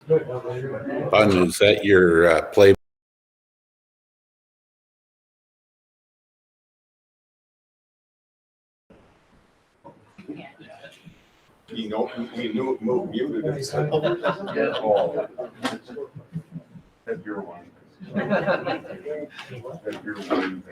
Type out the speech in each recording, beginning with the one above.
Bun, is that your play? You know, muted it. Oh. That's your one. That's your one.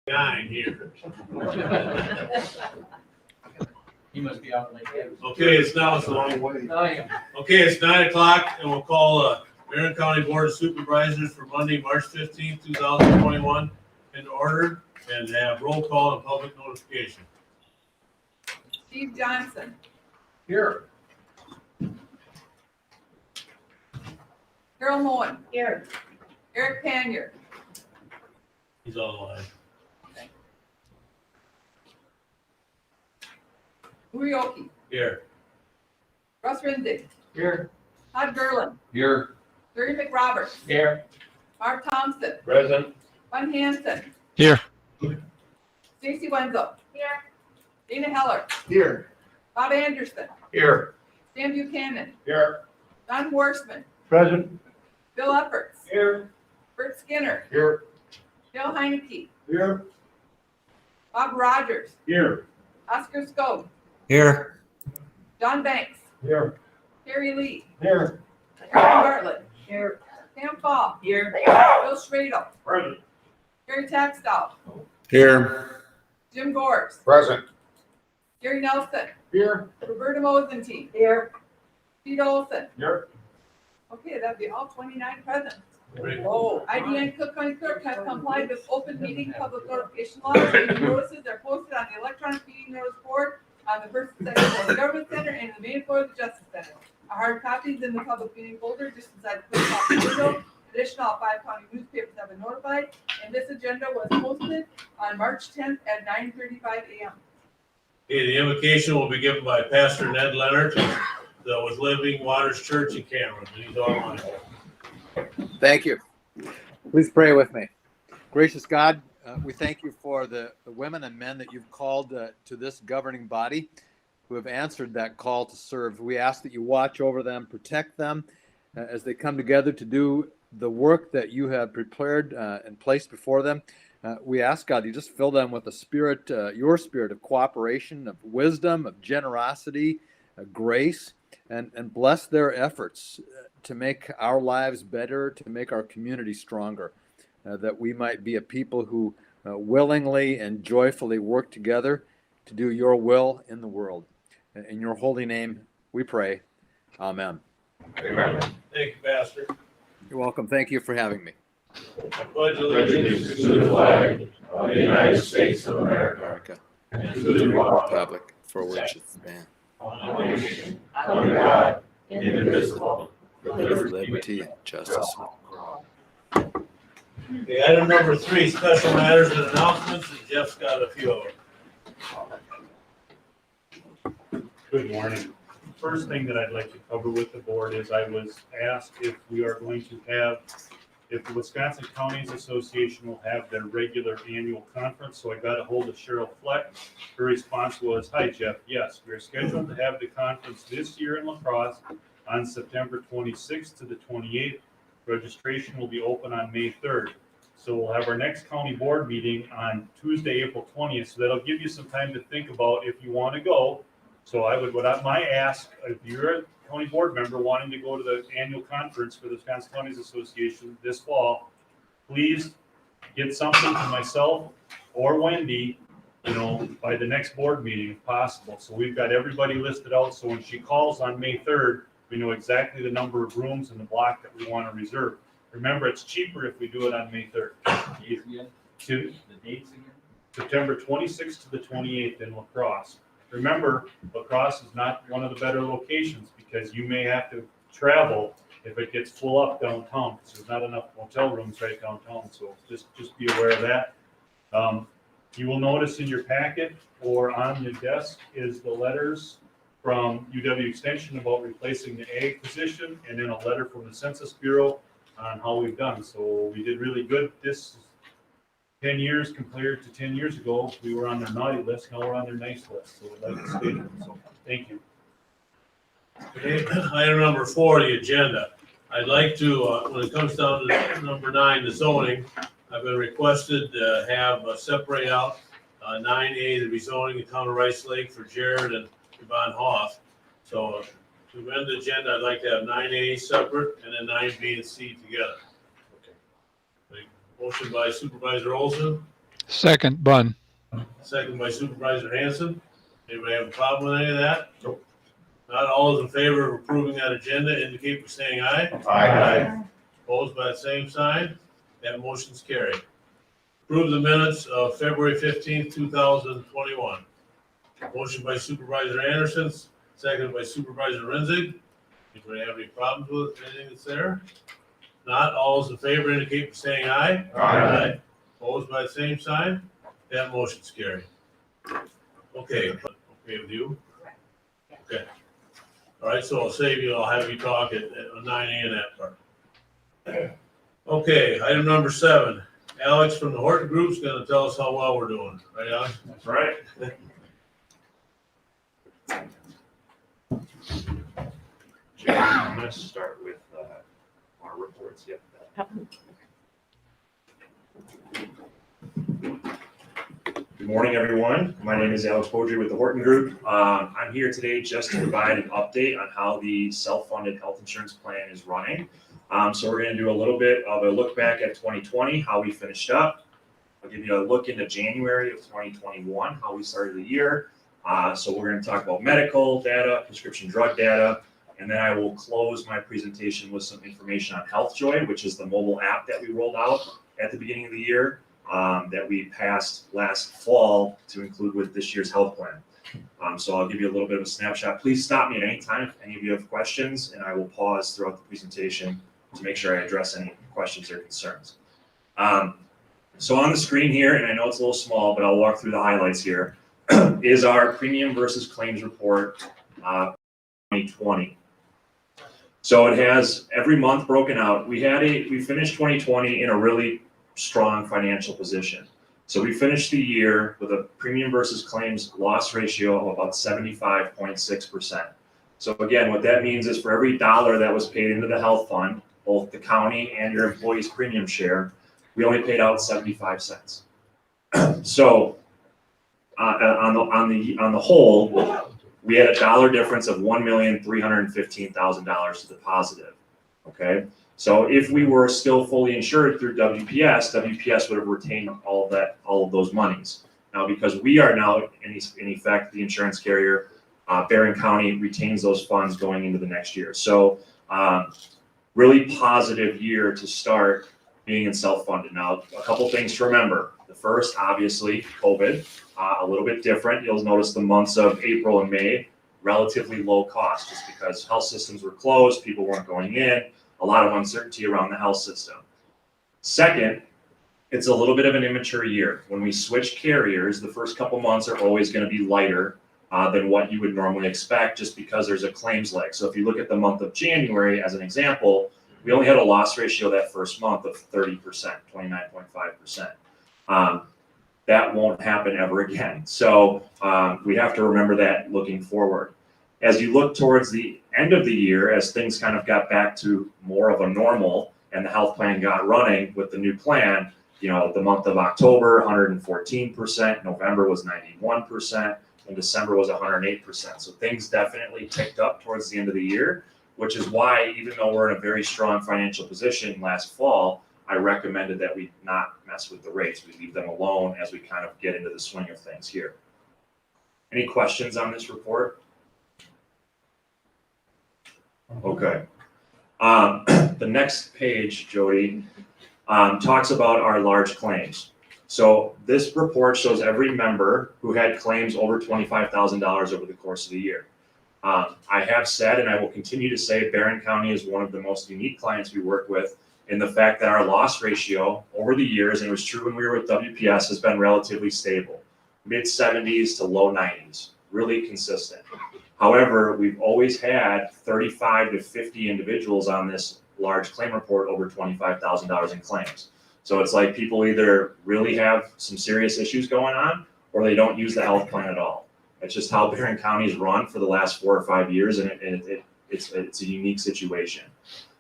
Nine here. He must be out late. Okay, it's now, it's long. Oh, yeah. Okay, it's 9:00 and we'll call Marion County Board of Supervisors for Monday, March 15th, 2021 in order and have roll call and public notification. Steve Johnson, Here. Carol Moen, Here. Eric Panier, He's online. Urioki, Here. Russ Rinzig, Here. Todd Gerlin, Here. Terry McRoberts, Here. Mark Thompson, Present. Bun Hanson, Here. Stacy Wenzel, Here. Dana Heller, Here. Bob Anderson, Here. Sam Buchanan, Here. Don Horstman, Present. Bill Epperts, Here. Bert Skinner, Here. Bill Heineke, Here. Bob Rogers, Here. Oscar Skobe, Here. John Banks, Here. Terry Lee, Here. Aaron Bartlett, Here. Pam Fall, Here. Bill Schradel, Present. Gary Taxdell, Here. Jim Gores, Present. Gary Nelson, Here. Roberta Mosentein, Here. Pete Olson. Here. Okay, that'd be all 29 present. Great. Oh, IDN Cook County Clerk has complied with open meeting public notification laws. Meeting notices are posted on the electronic meeting notice board on the first section of the government center and the main floor of the justice center. A hard copy is in the public meeting folder just inside the clerk's office window. Additional 5 county newspapers have been notified, and this agenda was posted on March 10th at 9:35 a.m. Okay, the invocation will be given by Pastor Ned Leonard, that was Living Waters Church in Cameron. He's online. Thank you. Please pray with me. Gracious God, we thank you for the women and men that you've called to this governing body who have answered that call to serve. We ask that you watch over them, protect them as they come together to do the work that you have prepared and placed before them. We ask, God, you just fill them with the spirit, your spirit of cooperation, of wisdom, of generosity, grace, and bless their efforts to make our lives better, to make our community stronger, that we might be a people who willingly and joyfully work together to do your will in the world. In your holy name, we pray. Amen. Amen. Thank you, Pastor. You're welcome. Thank you for having me. I pledge allegiance to the flag of the United States of America America, and to the republic republic for which it stands, under God, indivisible, with liberty and justice. Okay, item number 3, special matters and announcements, and Jeff's got a few of them. Good morning. First thing that I'd like to cover with the board is I was asked if we are going to have, if the Wisconsin Counties Association will have their regular annual conference. So I got a hold of Cheryl Fleck. Her response was, "Hi Jeff, yes, we're scheduled to have the conference this year in La Crosse on September 26th to the 28th. Registration will be open on May 3rd. So we'll have our next county board meeting on Tuesday, April 20th. So that'll give you some time to think about if you want to go. So my ask, if you're a county board member wanting to go to the annual conference for the Wisconsin Counties Association this fall, please get something to myself or Wendy, by the next board meeting if possible. So we've got everybody listed out. So when she calls on May 3rd, we know exactly the number of rooms in the block that we want to reserve. Remember, it's cheaper if we do it on May 3rd. To The dates again? September 26th to the 28th in La Crosse. Remember, La Crosse is not one of the better locations because you may have to travel if it gets full up downtown, because there's not enough hotel rooms right downtown, so just be aware of that. You will notice in your packet or on your desk is the letters from UW Extension about replacing the ag position, and then a letter from the Census Bureau on how we've done. So we did really good. This 10 years compared to 10 years ago, we were on their naughty list, now we're on their nice list, so we'd like to stay there. So, thank you. Okay, item number 4, the agenda. I'd like to, when it comes down to number 9, the zoning, I've been requested to have separate out 9A, the rezoning of town of Rice Lake for Jared and Yvonne Hoff. So to amend the agenda, I'd like to have 9A separate and then 9B and C together. Okay. Motion by Supervisor Olson, Second, Bun. second by Supervisor Hanson. Anybody have a problem with any of that? Nope. Not all those in favor of approving that agenda indicate by saying aye. Aye. Opposed by the same sign. That motion's carried. Approve the minutes of February 15th, 2021. Motion by Supervisor Anderson, seconded by Supervisor Renzig. Anybody have any problems with anything that's there? Not all those in favor indicate by saying aye. Aye. Opposed by the same sign. That motion's carried. Okay, okay with you? Okay. All right, so I'll save you, I'll have you talk at 9A in that part. Okay, item number 7. Alex from the Horton Group's gonna tell us how well we're doing, right, Alex? That's right. I'm gonna start with our reports. Yep. Good morning, everyone. My name is Alex Beaudry with the Horton Group. I'm here today just to provide an update on how the self-funded health insurance plan is running. So we're going to do a little bit of a look back at 2020, how we finished up. I'll give you a look into January of 2021, how we started the year. So we're going to talk about medical data, prescription drug data, and then I will close my presentation with some information on HealthJoy, which is the mobile app that we rolled out at the beginning of the year. That we passed last fall to include with this year's health plan. So I'll give you a little bit of a snapshot. Please stop me at any time if any of you have questions, and I will pause throughout the presentation to make sure I address any questions or concerns. So on the screen here, and I know it's a little small, but I'll walk through the highlights here, is our premium versus claims report 2020. So it has every month broken out. We finished 2020 in a really strong financial position. So we finished the year with a premium versus claims loss ratio of about 75.6%. So again, what that means is for every dollar that was paid into the health fund, both the county and your employees' premium share, we only paid out 75 cents. So on the whole, we had a dollar difference of $1,315,000 to the positive. Okay. So if we were still fully insured through WPS would have retained all of those monies. Now, because we are now in effect the insurance carrier, Barron County retains those funds going into the next year. So really positive year to start being in self-funded. Now, a couple things to remember. The first, obviously, COVID, a little bit different. You'll notice the months of April and May, relatively low cost just because health systems were closed, people weren't going in. A lot of uncertainty around the health system. Second, it's a little bit of an immature year. When we switch carriers, the first couple months are always going to be lighter than what you would normally expect just because there's a claims lag. So if you look at the month of January as an example, we only had a loss ratio that first month of 30%, 29.5%. That won't happen ever again. So we have to remember that looking forward. As you look towards the end of the year, as things kind of got back to more of a normal and the health plan got running with the new plan, the month of October, 114%, November was 91%, and December was 108%. So things definitely picked up towards the end of the year, which is why, even though we're in a very strong financial position last fall, I recommended that we not mess with the rates. We leave them alone as we kind of get into the swing of things here. Any questions on this report? Okay. The next page, Jody, talks about our large claims. So this report shows every member who had claims over $25,000 over the course of the year. I have said, and I will continue to say, Barron County is one of the most unique clients we work with in the fact that our loss ratio over the years, and it was true when we were with WPS, has been relatively stable, mid-70s to low 90s, really consistent. However, we've always had 35 to 50 individuals on this large claim report over $25,000 in claims. So it's like people either really have some serious issues going on, or they don't use the health plan at all. It's just how Barron County's run for the last 4 or 5 years, and it's a unique situation.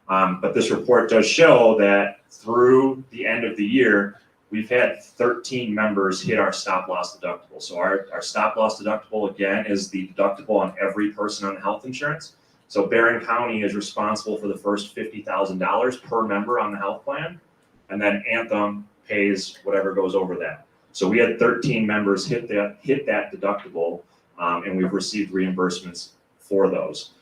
But this report does show that through the end of the year, we've had 13 members hit our stop loss deductible. So our stop loss deductible, again, is the deductible on every person on health insurance. So Barron County is responsible for the first $50,000 per member on the health plan, and then Anthem pays whatever goes over that. So we had 13 members hit that deductible, and we've received reimbursements for those.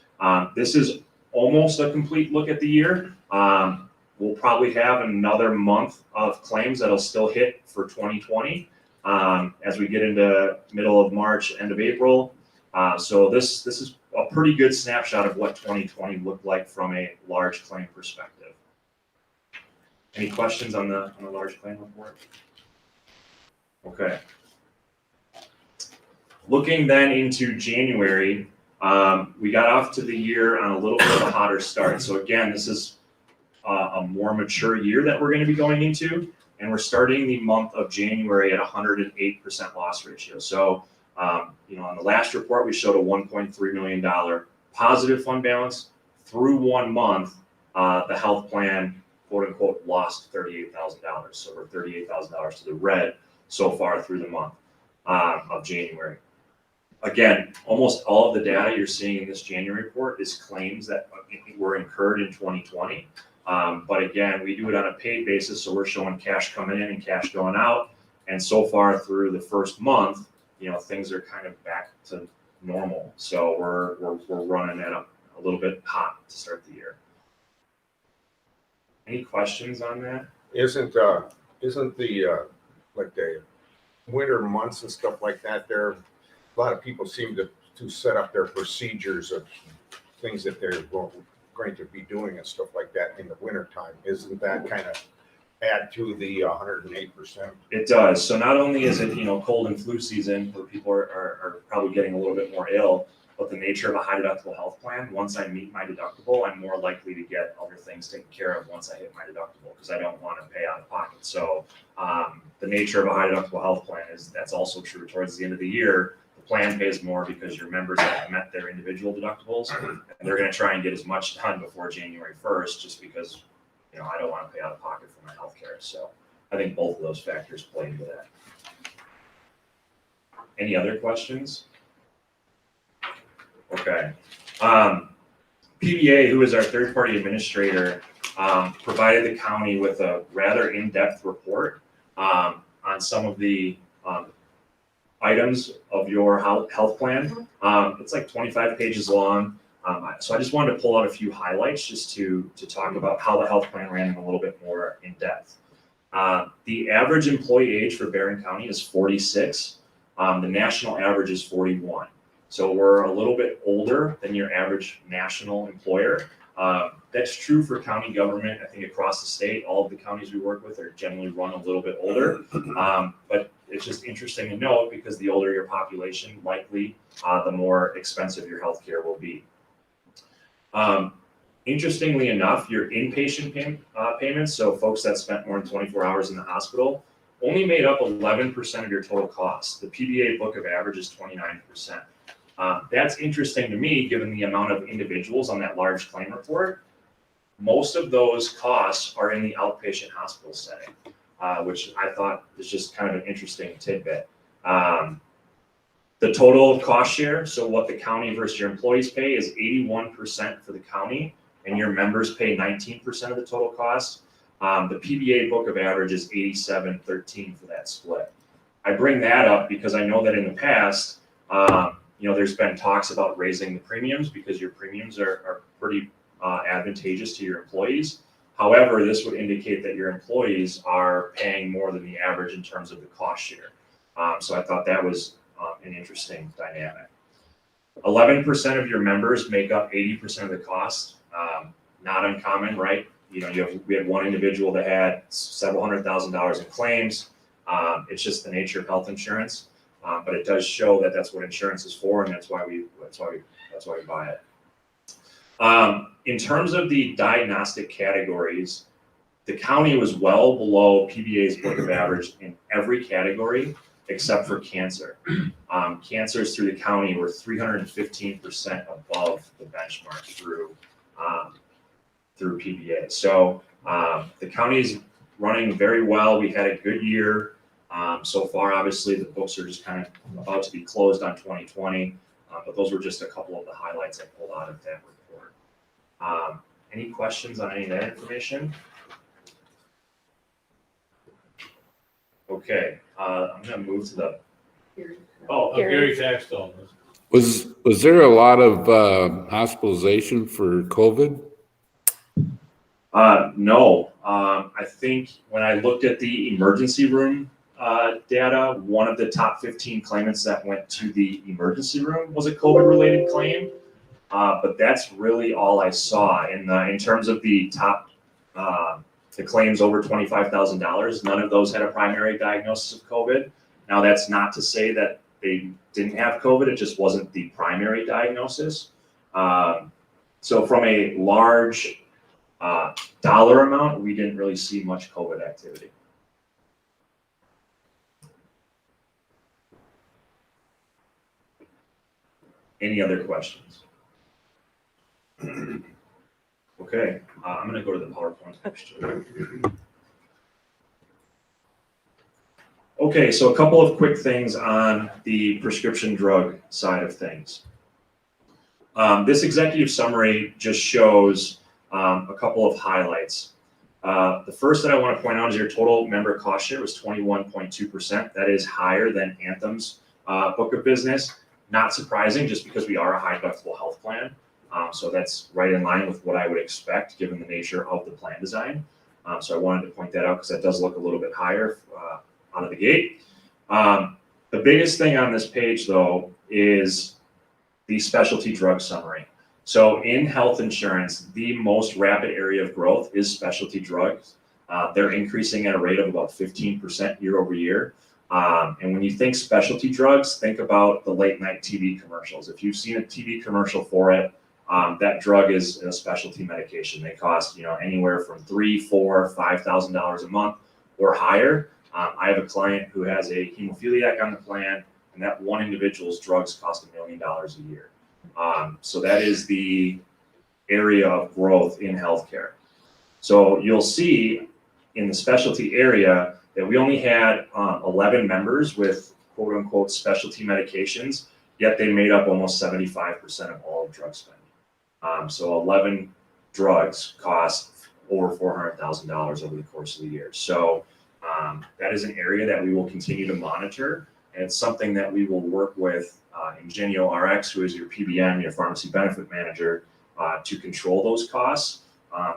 This is almost a complete look at the year. We'll probably have another month of claims that'll still hit for 2020 as we get into middle of March, end of April. So this is a pretty good snapshot of what 2020 looked like from a large claim perspective. Any questions on the large claim report? Okay. Looking then into January, we got off to the year on a little bit of a hotter start. So again, this is a more mature year that we're going to be going into, and we're starting the month of January at 108% loss ratio. So, on the last report, we showed a $1.3 million positive fund balance. Through 1 month, the health plan, quote unquote, lost $38,000. So we're $38,000 to the red so far through the month of January. Again, almost all of the data you're seeing in this January report is claims that were incurred in 2020. But again, we do it on a paid basis, so we're showing cash coming in and cash going out. And so far through the first month, things are kind of back to normal. So we're running at a little bit hot to start the year. Any questions on that? Isn't the like the winter months and stuff like that, there, a lot of people seem to set up their procedures of things that they're going to be doing and stuff like that in the winter time. Isn't that kind of add to the 108%? It does. So not only is it, cold and flu season where people are probably getting a little bit more ill, but the nature of a high deductible health plan, once I meet my deductible, I'm more likely to get other things taken care of once I hit my deductible because I don't want to pay out of pocket. So the nature of a high deductible health plan that's also true towards the end of the year. The plan pays more because your members have met their individual deductibles, and they're going to try and get as much done before January 1st just because I don't want to pay out of pocket for my health care. So I think both of those factors play into that. Any other questions? Okay. PBA, who is our third-party administrator, provided the county with a rather in-depth report on some of the items of your health plan. It's like 25 pages long. So I just wanted to pull out a few highlights just to talk about how the health plan ran in a little bit more in depth. The average employee age for Barron County is 46. The national average is 41. So we're a little bit older than your average national employer. That's true for county government. I think across the state, all of the counties we work with are generally run a little bit older. But it's just interesting to note because the older your population, likely the more expensive your healthcare will be. Interestingly enough, your inpatient payments, so folks that spent more than 24 hours in the hospital, only made up 11% of your total costs. The PBA book of average is 29%. That's interesting to me, given the amount of individuals on that large claim report. Most of those costs are in the outpatient hospital setting, which I thought is just kind of an interesting tidbit. The total cost share, so what the county versus your employees pay, is 81% for the county, and your members pay 19% of the total cost. The PBA book of average is 87-13 for that split. I bring that up because I know that in the past, there's been talks about raising the premiums because your premiums are pretty advantageous to your employees. However, this would indicate that your employees are paying more than the average in terms of the cost share. So I thought that was an interesting dynamic. 11% of your members make up 80% of the cost. Not uncommon, right? You know, we had one individual that had several $100,000 in claims. It's just the nature of health insurance, but it does show that that's what insurance is for, and that's why we buy it. In terms of the diagnostic categories, the county was well below PBA's book of average in every category except for cancer. Cancers through the county were 315% above the benchmark through PBA. So the county's running very well. We had a good year so far. Obviously, the books are just kind of about to be closed on 2020, but those were just a couple of the highlights I pulled out of that report. Any questions on any of that information? Okay, I'm gonna move to the. Oh, Gary Taxstone. Was there a lot of hospitalization for COVID? No, I think when I looked at the emergency room data, one of the top 15 claimants that went to the emergency room was a COVID-related claim. But that's really all I saw in terms of the top the claims over $25,000. None of those had a primary diagnosis of COVID. Now that's not to say that they didn't have COVID; it just wasn't the primary diagnosis. So from a large dollar amount, we didn't really see much COVID activity. Any other questions? Okay, I'm gonna go to the PowerPoint next. Okay, so a couple of quick things on the prescription drug side of things. This executive summary just shows a couple of highlights. The first that I want to point out is your total member cost share was 21.2%. That is higher than Anthem's book of business. Not surprising, just because we are a high deductible health plan. So that's right in line with what I would expect given the nature of the plan design. So I wanted to point that out because that does look a little bit higher out of the gate. The biggest thing on this page though is the specialty drug summary. So in health insurance, the most rapid area of growth is specialty drugs. They're increasing at a rate of about 15% year over year. And when you think specialty drugs, think about the late night TV commercials. If you've seen a TV commercial for it, that drug is a specialty medication. They cost, anywhere from $3,000, $4,000, $5,000 a month or higher. I have a client who has a hemophiliac on the plan, and that one individual's drugs cost $1 million a year. So that is the area of growth in healthcare. So you'll see in the specialty area that we only had 11 members with quote unquote specialty medications, yet they made up almost 75% of all drug spend. So 11 drugs cost over $400,000 over the course of the year. So that is an area that we will continue to monitor, and it's something that we will work with Ingenio RX, who is your PBM, your pharmacy benefit manager, to control those costs.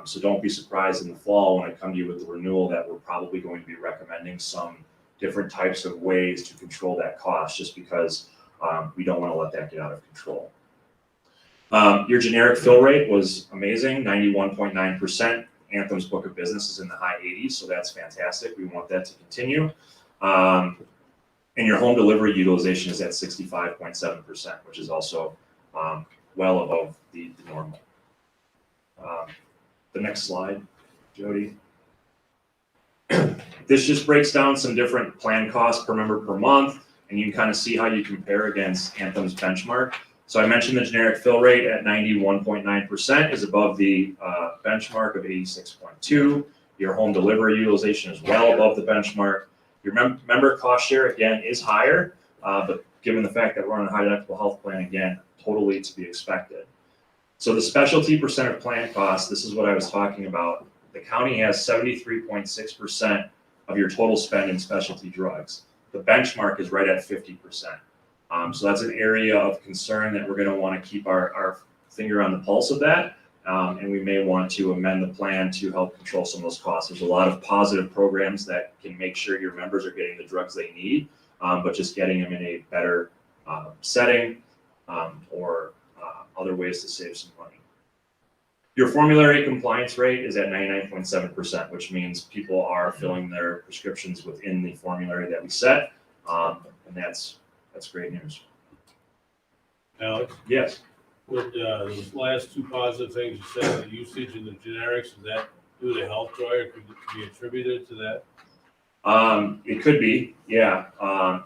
So don't be surprised in the fall when I come to you with the renewal that we're probably going to be recommending some different types of ways to control that cost, just because we don't want to let that get out of control. Your generic fill rate was amazing, 91.9%. Anthem's book of business is in the high 80s, so that's fantastic. We want that to continue. And your home delivery utilization is at 65.7%, which is also well above the normal. The next slide, Jody. This just breaks down some different plan costs per member per month, and you can kind of see how you compare against Anthem's benchmark. So I mentioned the generic fill rate at 91.9% is above the benchmark of 86.2. Your home delivery utilization is well above the benchmark. Your member cost share, again, is higher, but given the fact that we're on a high deductible health plan, again, totally to be expected. So the specialty percent of plan costs, this is what I was talking about. The county has 73.6% of your total spend in specialty drugs. The benchmark is right at 50%. So that's an area of concern that we're going to want to keep our finger on the pulse of that. And we may want to amend the plan to help control some of those costs. There's a lot of positive programs that can make sure your members are getting the drugs they need, but just getting them in a better setting or other ways to save some money. Your formulary compliance rate is at 99.7%, which means people are filling their prescriptions within the formulary that we set, and that's great news. Alex, Yes. with those last two positive things you said, the usage and the generics, is that due to Healthjoy, or could it be attributed to that? It could be, yeah.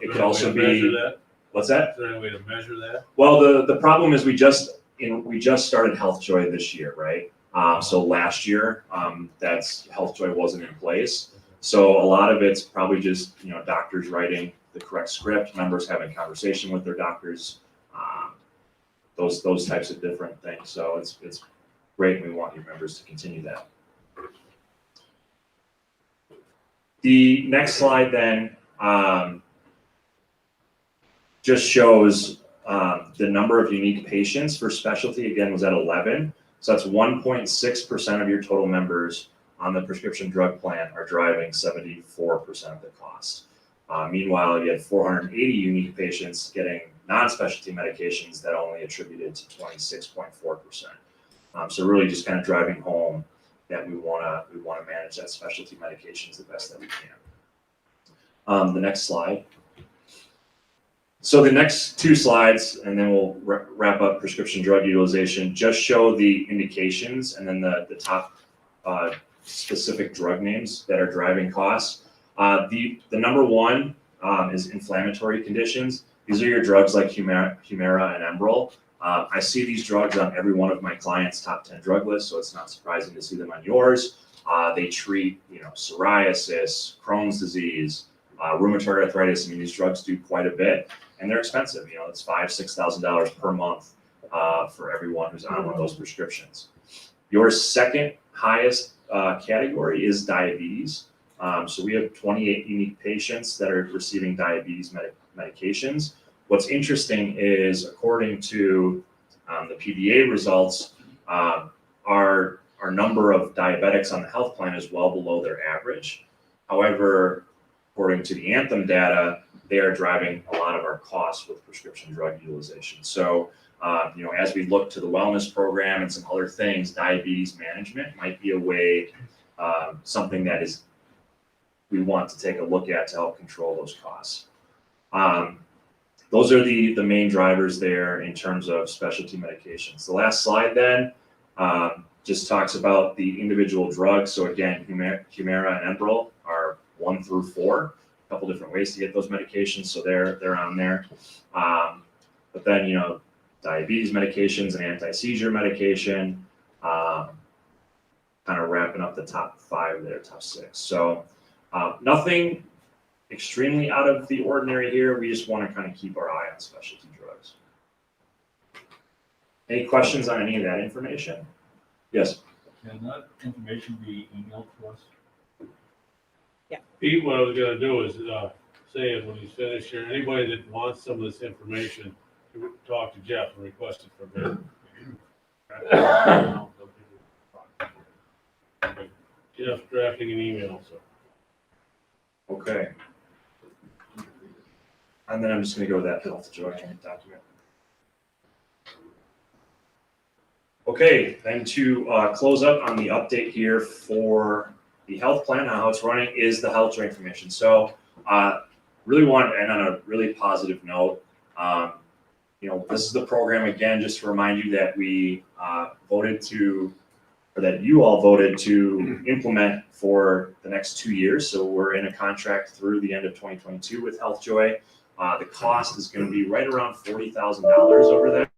It could also Is there any way to be. measure that? What's that? Is there any way to measure that? Well, the problem is we just started Healthjoy this year, right? So last year, that's Healthjoy wasn't in place. So a lot of it's probably just, doctors writing the correct script, members having conversation with their doctors, those types of different things. So it's great, and we want your members to continue that. The next slide then just shows the number of unique patients for specialty, again, was at 11. So that's 1.6% of your total members on the prescription drug plan are driving 74% of the cost. Meanwhile, you had 480 unique patients getting non-specialty medications that only attributed to 26.4%. So really just kind of driving home that we want to manage that specialty medications the best that we can. The next slide. So the next two slides, and then we'll wrap up prescription drug utilization, just show the indications and then the top specific drug names that are driving costs. The number one is inflammatory conditions. These are your drugs like Humira and Enbrel. I see these drugs on every one of my clients' top 10 drug lists, so it's not surprising to see them on yours. They treat, psoriasis, Crohn's disease, rheumatoid arthritis. I mean, these drugs do quite a bit, and they're expensive. It's $5,000-$6,000 per month for everyone who's on one of those prescriptions. Your second highest category is diabetes. So we have 28 unique patients that are receiving diabetes medications. What's interesting is, according to the PDA results, our number of diabetics on the health plan is well below their average. However, according to the Anthem data, they are driving a lot of our costs with prescription drug utilization. So, as we look to the wellness program and some other things, diabetes management might be a way, something that we want to take a look at to help control those costs. Those are the main drivers there in terms of specialty medications. The last slide then just talks about the individual drugs. So again, Humira and Enbrel are 1 through 4, a couple different ways to get those medications. So they're on there. But then, diabetes medications and anti-seizure medication, kind of wrapping up the top 5 there, top 6. So nothing extremely out of the ordinary here. We just want to kind of keep our eye on specialty drugs. Any questions on any of that information? Yes. Can that information be emailed to us? Pete, what I was gonna do is, say it when he's finished here, anybody that wants some of this information, talk to Jeff and request it from him. Jeff drafting an email, so. Okay. And then I'm just going to go with that Healthjoy document. Okay, then to close up on the update here for the health plan, how it's running, is the Healthjoy information. So really want to end on a really positive note. This is the program, again, just to remind you that we that you all voted to implement for the next 2 years. So we're in a contract through the end of 2022 with Healthjoy. The cost is going to be right around $40,000 over there.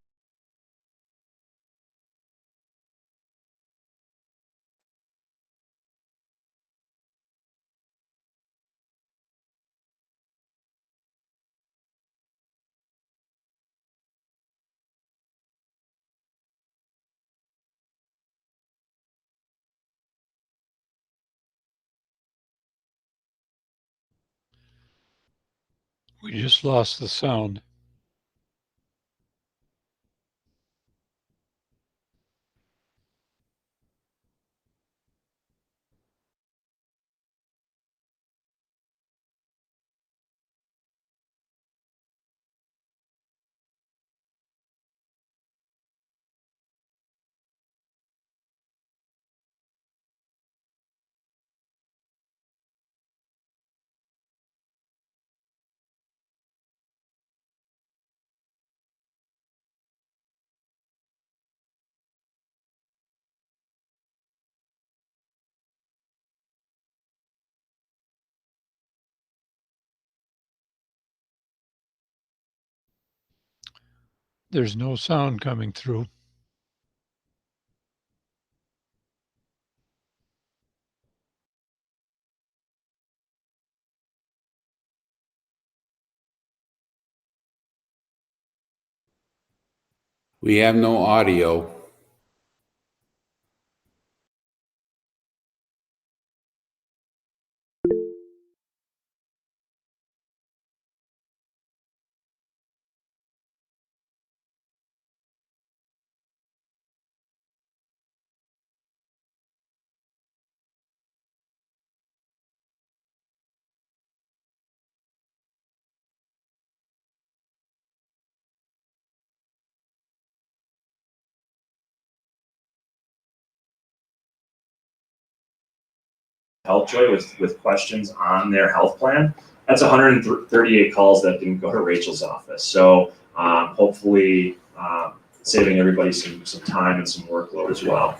We just lost the sound. There's no sound coming through. We have no audio. HealthJoy with questions on their health plan. That's 138 calls that didn't go to Rachel's office. So hopefully saving everybody some time and some workload as well.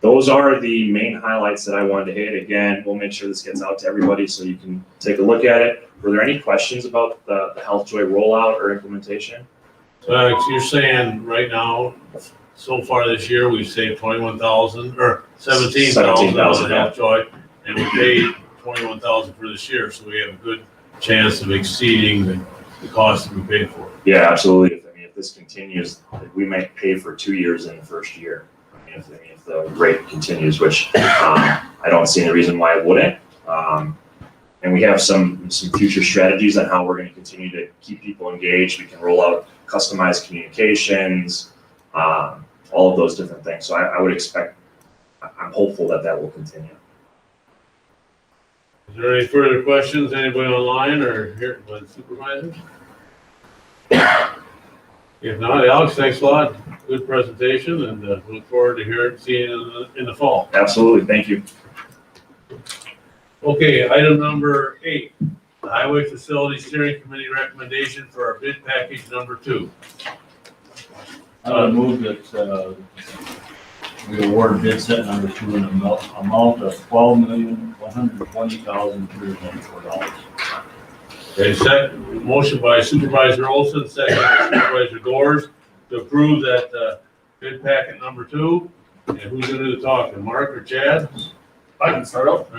Those are the main highlights that I wanted to hit. Again, we'll make sure this gets out to everybody so you can take a look at it. Were there any questions about the HealthJoy rollout or implementation? You're saying right now, so far this year, we've saved 21,000 or 17,000 on the HealthJoy, and we paid 21,000 for this year, so we have a good chance of exceeding the cost that we paid for it. Yeah, absolutely. If this continues, we might pay for 2 years in the first year. If the rate continues, which I don't see any reason why it wouldn't. And we have some future strategies on how we're going to continue to keep people engaged. We can roll out customized communications, all of those different things. So I would expect, I'm hopeful that will continue. Is there any further questions? Anybody online or here by the supervisors? If not, Alex, thanks a lot. Good presentation, and look forward to seeing you in the fall. Absolutely. Thank you. Okay, item number 8, the Highway Facility Steering Committee recommendation for our bid package number 2. I would move that we award bid set number 2 in an amount of $12,120,394. Okay, motion by Supervisor Olson, second by Supervisor Gores to approve that bid packet number 2. And who's going to do the talking, Mark or Chad? I can start off.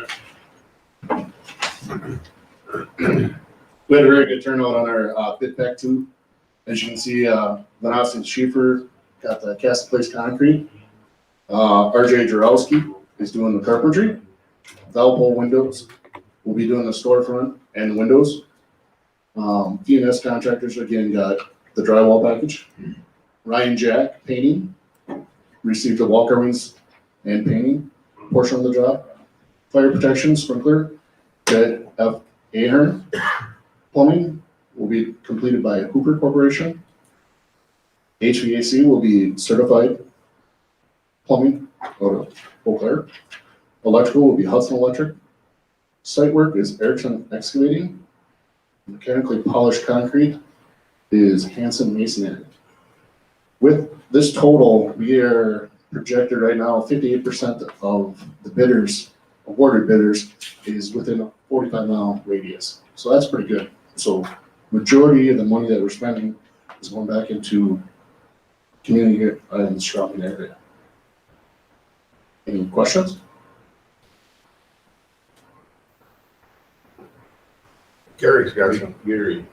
We had a very good turnout on our bid pack 2. As you can see, Van Osten Schieffer got the cast in place concrete. RJ Jarowski is doing the carpentry. Valpole Windows will be doing the storefront and the windows. PNS Contractors again got the drywall package. Ryan Jack Painting received the wall coverings and painting portion of the job. Fire protection sprinkler, Ted F. Ahern. Plumbing will be completed by Hooper Corporation. HVAC will be certified plumbing out of Eau Claire. Electrical will be Hudson Electric. Site work is Erickson Excavating. Mechanically polished concrete is Hanson Masonry. With this total, we are projected right now 58% of the bidders, awarded bidders, is within a 45-mile radius. So that's pretty good. So majority of the money that we're spending is going back into community in the surrounding area. Any questions? Gary's got some. Gary.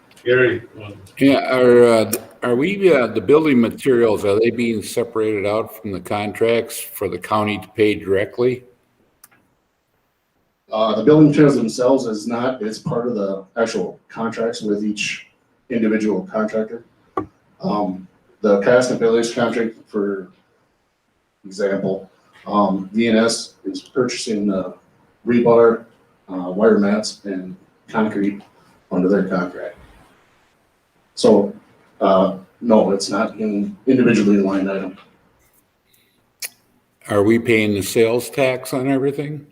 Yeah, are we, the building materials, are they being separated out from the contracts for the county to pay directly? The building materials themselves is not, it's part of the actual contracts with each individual contractor. The cast and pillars contract, for example, VNS is purchasing the rebar, wire mats, and concrete under their contract. So, no, it's not individually line item. Are we paying the sales tax on everything?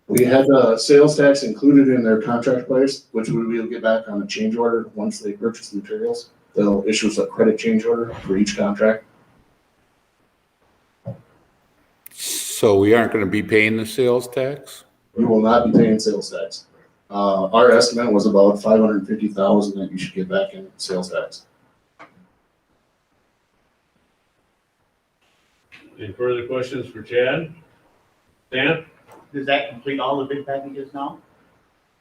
We had the sales tax included in their contract price, which we will get back on a change order once they purchase the materials. They'll issue us a credit change order for each contract. So we aren't going to be paying the sales tax? We will not be paying sales tax. Our estimate was about $550,000 that you should get back in sales tax. Any further questions for Chad? Dan? Does that complete all the bid packages now?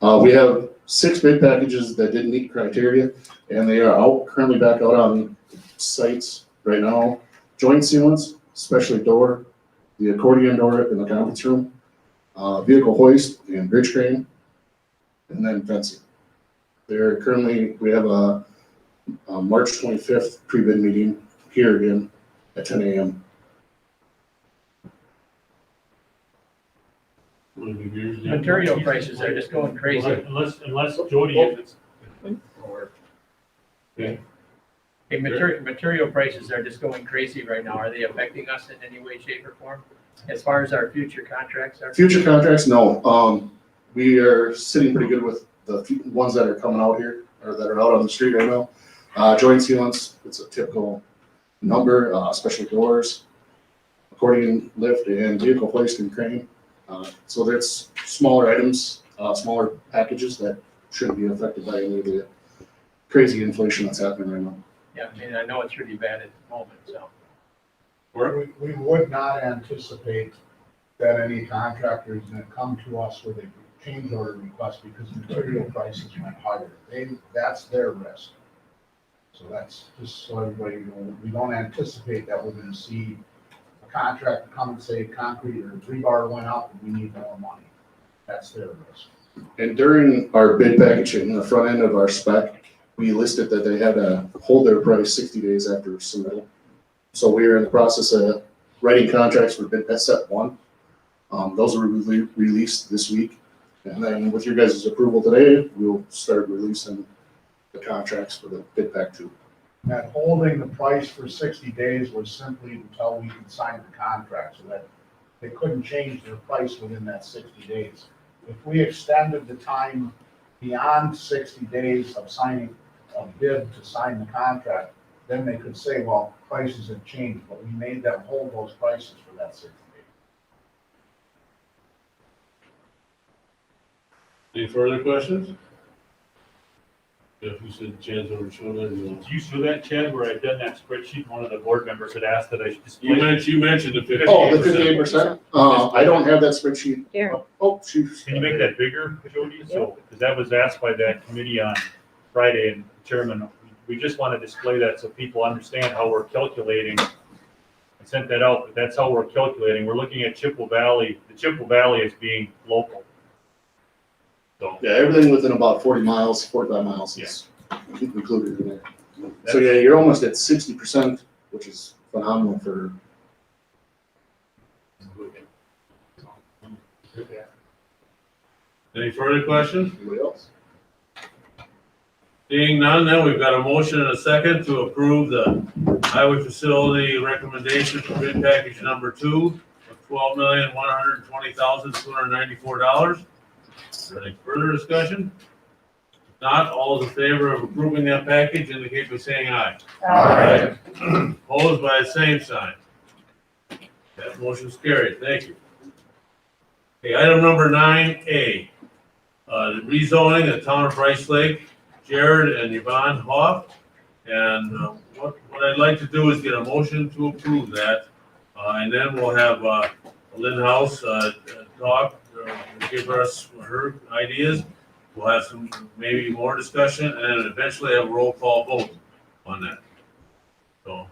We have 6 bid packages that didn't meet criteria, and they are currently back out on sites right now. Joint sealants, especially door, the accordion door in the conference room, vehicle hoist and bridge crane, and then fencing. We have a March 25th pre-bid meeting here again at 10 a.m. Material prices are just going crazy. Unless Jody, if it's, Okay. Okay, material prices are just going crazy right now. Are they affecting us in any way, shape, or form? As far as our future contracts are? Future contracts, no. We are sitting pretty good with the ones that are coming out here, or that are out on the street right now. Joint sealants, it's a typical number, especially doors, accordion lift, and vehicle hoist and crane. So that's smaller items, smaller packages that shouldn't be affected by any of the crazy inflation that's happening right now. Yeah, I mean, I know it's really bad at the moment, so. We would not anticipate that any contractors that come to us with a change order request because material prices went higher. That's their risk. So that's just so everybody knows. We don't anticipate that we're gonna see a contractor come and say concrete or rebar went up and we need more money. That's their risk. And during our bid package in the front end of our spec, we listed that they had to hold their price 60 days after submittal. So we are in the process of writing contracts for bid set 1. Those will be released this week. And then with your guys' approval today, we'll start releasing the contracts for the bid pack 2. That holding the price for 60 days was simply until we could sign the contract, so that they couldn't change their price within that 60 days. If we extended the time beyond 60 days of signing a bid to sign the contract, then they could say, well, prices have changed, but we made them hold those prices for that 60 days. Any further questions? If you said Chad's over shoulder, do you show that, Chad, where I'd done that spreadsheet, one of the board members had asked that I should display? you mentioned the 58%. Oh, the 58%? I don't have that spreadsheet. Here. Oh, shoot. Can you make that bigger, Jody? So, because that was asked by that committee on Friday, and Chairman, we just want to display that so people understand how we're calculating. I sent that out, but that's how we're calculating. We're looking at Chippewa Valley, the Chippewa Valley as being local. So, Yeah, everything within about 40 miles, 45 miles is included in there. So yeah, you're almost at 60%, which is phenomenal for. Any further questions? Anybody else? Seeing none, then we've got a motion and a second to approve the highway facility recommendation for bid package number 2 of $12,120,294. Is there any further discussion? If not, all those in favor of approving that package indicate by saying aye. Aye. Opposed by the same sign. That motion is carried. Thank you. Okay, item number 9A, the rezoning of the town of Rice Lake, Jared and Yvonne Hoff. And what I'd like to do is get a motion to approve that. And then we'll have Lynn House talk, give us her ideas. We'll have some, maybe more discussion, and eventually have a roll call vote on that. So,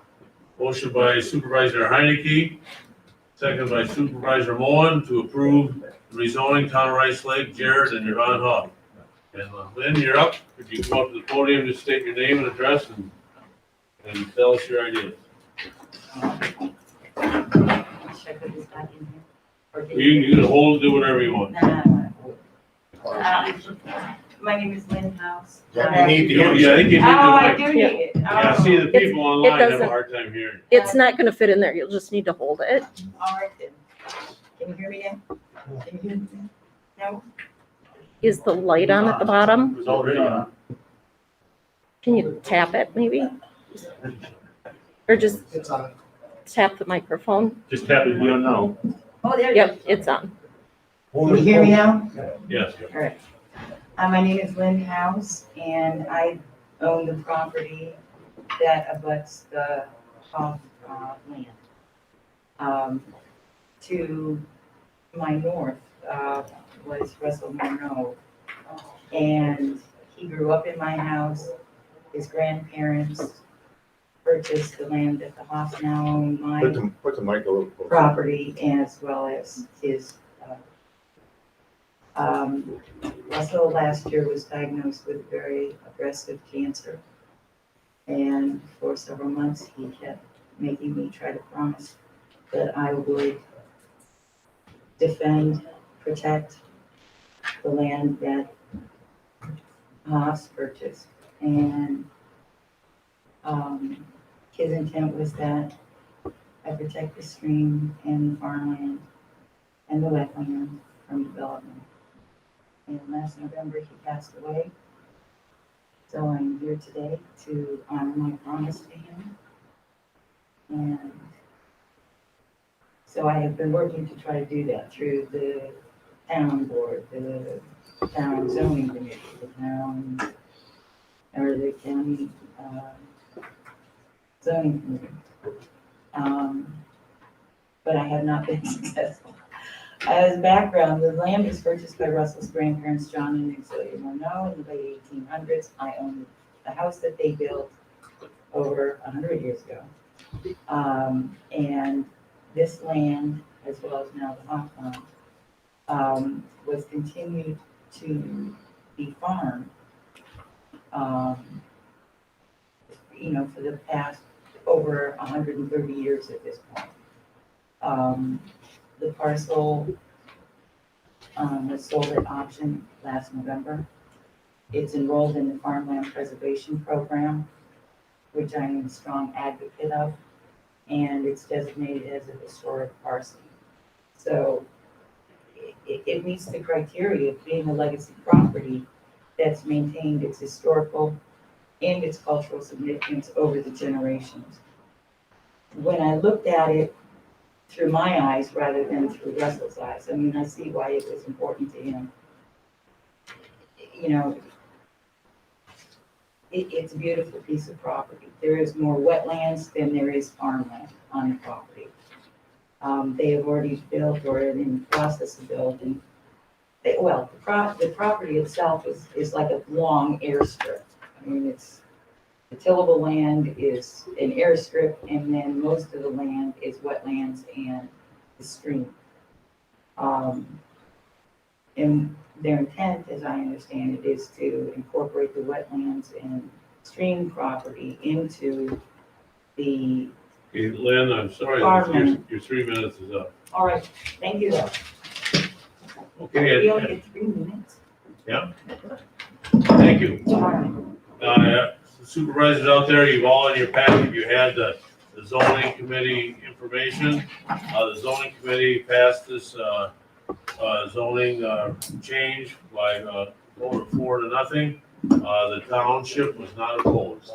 motion by Supervisor Heineke, second by Supervisor Moen to approve rezoning Town of Rice Lake, Jared and Yvonne Hoff. And Lynn, you're up. Could you come up to the podium, just state your name and address and tell us your ideas. You can hold, do whatever you want. My name is Lynn House. Yeah, I think you need to. I do need it. Yeah, see, the people online have a doesn't- hard time hearing. It's not gonna fit in there. You'll just need to hold it. All right then. Can you hear me now? Can you hear me now? No? Is the light on at the bottom? It was already on. Can you tap it maybe? Or just tap the microphone? Just tap it, we don't know. Oh, there it Yep, is. it's on. Can you hear me now? Yes. All right. My name is Lynn House, and I own the property that abuts the Hoff land. To my north, was Russell Monroe. And he grew up in my house. His grandparents purchased the land that the Hoffs now own, Put the mic a little closer. property, as well as his. Russell last year was diagnosed with very aggressive cancer. And for several months, he kept making me try to promise that I would defend, protect the land that Haas purchased. And his intent was that I protect the stream and the farmland and the wetland from development. And last November, he passed away. So I'm here today to honor my promise to him. And so I have been working to try to do that through the town board, the town zoning committee, the county zoning committee. But I have not been successful. As background, the land was purchased by Russell's grandparents, John and Auxilia Monroe, in the late 1800s. I owned the house that they built over 100 years ago. And this land, as well as now the Hoff farm, was continued to be farmed, for the past over 130 years at this point. The parcel was sold at auction last November. It's enrolled in the Farmland Preservation Program, which I am a strong advocate of, and it's designated as a historic parcel. So it meets the criteria of being a legacy property that's maintained its historical and its cultural significance over the generations. When I looked at it through my eyes rather than through Russell's eyes, I mean, I see why it was important to him. It's a beautiful piece of property. There is more wetlands than there is farmland on the property. They have already built or are in the process of building. The property itself is like a long airstrip. I mean, the tillable land is an airstrip, and then most of the land is wetlands and the stream. And their intent, as I understand it, is to incorporate the wetlands and stream property into the. Okay, Lynn, I'm sorry, your 3 minutes is up. All right, thank you, though. Okay, We only get 3 minutes. yeah. Thank you. All right. Supervisors out there, you've all in your packet, you had the zoning committee information. The zoning committee passed this zoning change by vote of 4-0. The township was not opposed.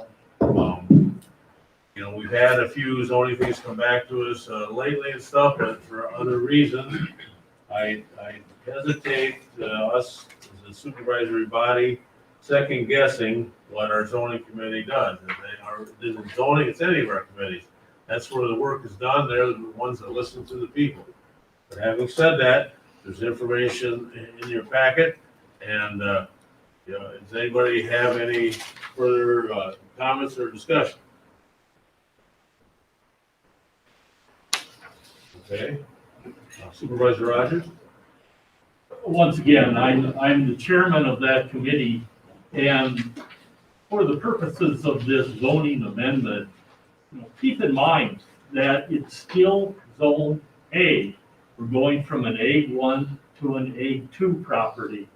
We've had a few zoning things come back to us lately and stuff, but for other reasons, I hesitate us as a supervisory body second guessing what our zoning committee does. If they are zoning, it's any of our committees. That's where the work is done. They're the ones that listen to the people. But having said that, there's information in your packet, and does anybody have any further comments or discussion? Okay. Supervisor Rogers? Once again, I'm the chairman of that committee, and for the purposes of this zoning amendment, keep in mind that it's still zone A. We're going from an A1 to an A2 property.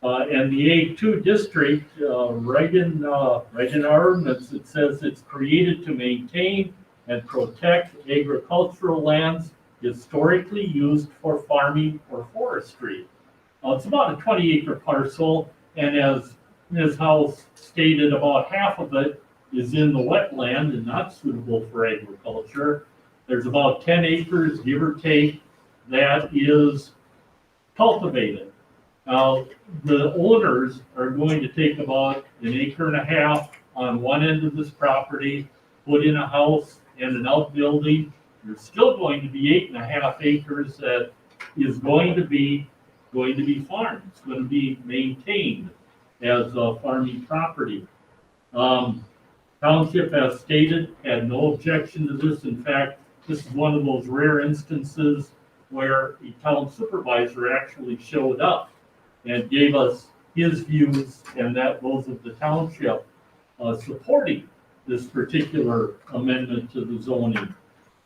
And the A2 district, right in our ordinance, it says it's created to maintain and protect agricultural lands historically used for farming or forestry. It's about a 20-acre parcel, and as Ms. House stated, about half of it is in the wetland and not suitable for agriculture. There's about 10 acres, give or take, that is cultivated. Now, the owners are going to take about 1.5 acres on one end of this property, put in a house and an outbuilding, there's still going to be 8.5 acres that is going to be farmed. It's going to be maintained as farming property. Township, as stated, had no objection to this. In fact, this is one of those rare instances where a town supervisor actually showed up and gave us his views and that those of the township supporting this particular amendment to the zoning.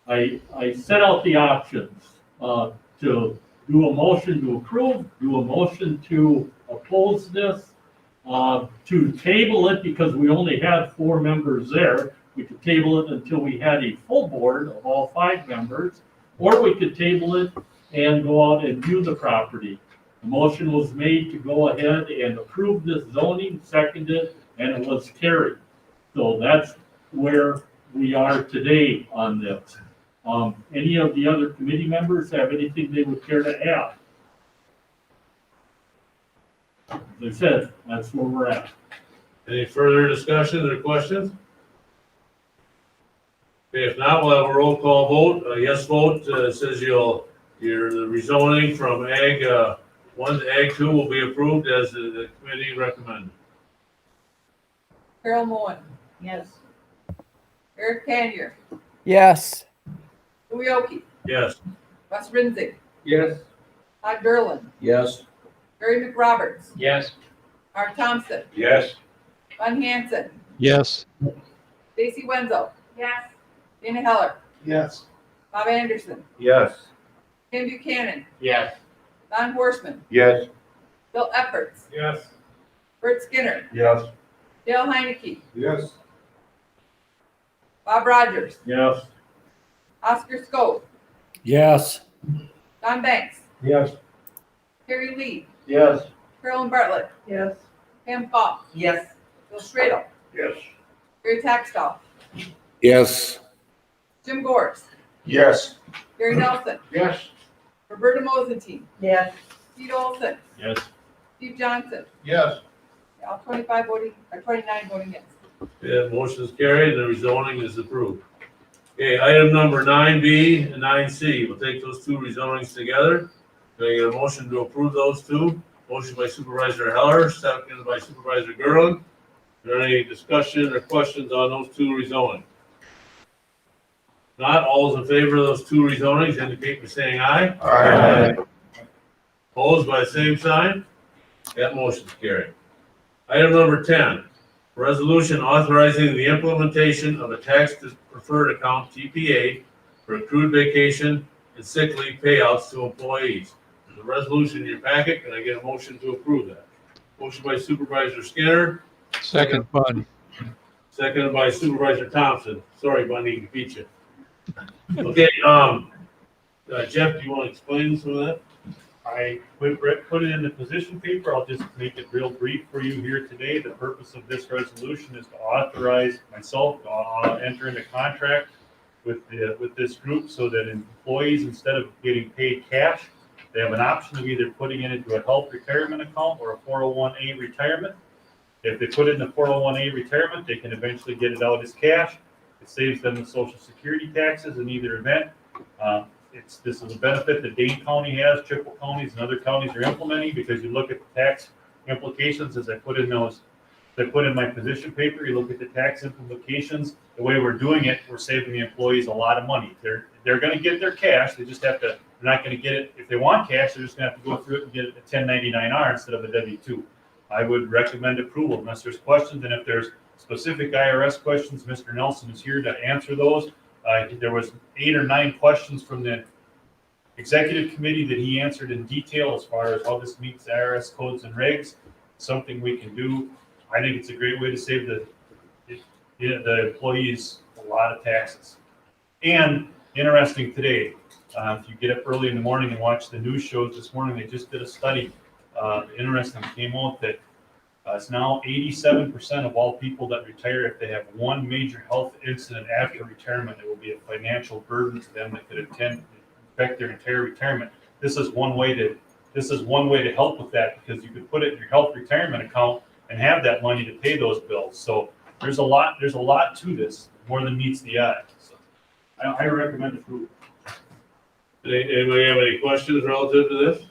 I set out the options to do a motion to approve, do a motion to oppose this, to table it because we only had 4 members there. We could table it until we had a full board of all 5 members, or we could table it and go out and view the property. The motion was made to go ahead and approve this zoning, seconded, and it was carried. So that's where we are today on this. Any of the other committee members have anything they would care to add? As I said, that's where we're at. Any further discussion or questions? Okay, if not, we'll have a roll call vote. A yes vote says you're the rezoning from Ag 1 to Ag 2 will be approved as the committee recommended. Carol Moen, Yes. Eric Panier, Yes. Louis Oki, Yes. Russ Rinzig, Yes. Todd Derlin, Yes. Barry McRoberts, Yes. Art Thompson, Yes. Von Hansen, Yes. Stacy Wenzel. Yes. Dana Heller, Yes. Bob Anderson, Yes. Tim Buchanan, Yes. Don Horstman, Yes. Bill Efforts, Yes. Bert Skinner, Yes. Dale Heineke, Yes. Bob Rogers, Yes. Oscar Scope, Yes. Don Banks, Yes. Terry Lee, Yes. Carolyn Bartlett, Yes. Pam Falk, Yes. Bill Schradel, Yes. Gary Taxtal, Yes. Jim Gores, Yes. Gary Nelson, Yes. Roberta Mosentine, Yes. Pete Olson, Yes. Steve Johnson, Yes. all 29 voting yes. Yeah, motion is carried and the rezoning is approved. Okay, item number 9B and 9C, we'll take those 2 rezonings together. Can I get a motion to approve those 2? Motion by Supervisor Heller, seconded by Supervisor Gerlin. Is there any discussion or questions on those 2 rezonings? Not, all those in favor of those 2 rezonings indicate by saying aye. Aye. Opposed by the same sign? That motion's carried. Item number 10, resolution authorizing the implementation of a tax preferred account TPA for accrued vacation and sick leave payouts to employees. There's a resolution in your packet. Can I get a motion to approve that? Motion by Supervisor Skinner, Second, Bud. seconded by Supervisor Thompson. Sorry, Bunny, to beat you. Okay, Jeff, do you want to explain some of that? I put it in the position paper. I'll just make it real brief for you here today. The purpose of this resolution is to authorize myself to enter into contract with this group so that employees, instead of getting paid cash, they have an option of either putting it into a health retirement account or a 401A retirement. If they put it in a 401A retirement, they can eventually get it out as cash. It saves them the Social Security taxes in either event. This is a benefit that Dane County has, Chippewa counties and other counties are implementing because you look at the tax implications as I put in my position paper, you look at the tax implications, the way we're doing it, we're saving the employees a lot of money. They're gonna get their cash, they're not gonna get it, if they want cash, they're just gonna have to go through it and get a 1099-R instead of a W-2. I would recommend approval unless there's questions, and if there's specific IRS questions, Mr. Nelson is here to answer those. There was 8 or 9 questions from the executive committee that he answered in detail as far as how this meets IRS codes and regs, something we can do. I think it's a great way to save the employees a lot of taxes. And interesting today, if you get up early in the morning and watch the news shows this morning, they just did a study. Interesting, came out that it's now 87% of all people that retire, if they have one major health incident after retirement, it will be a financial burden to them that could affect their entire retirement. This is one way to help with that because you could put it in your health retirement account and have that money to pay those bills. So there's a lot to this, more than meets the eye. So I recommend approval. Anybody have any questions relative to this?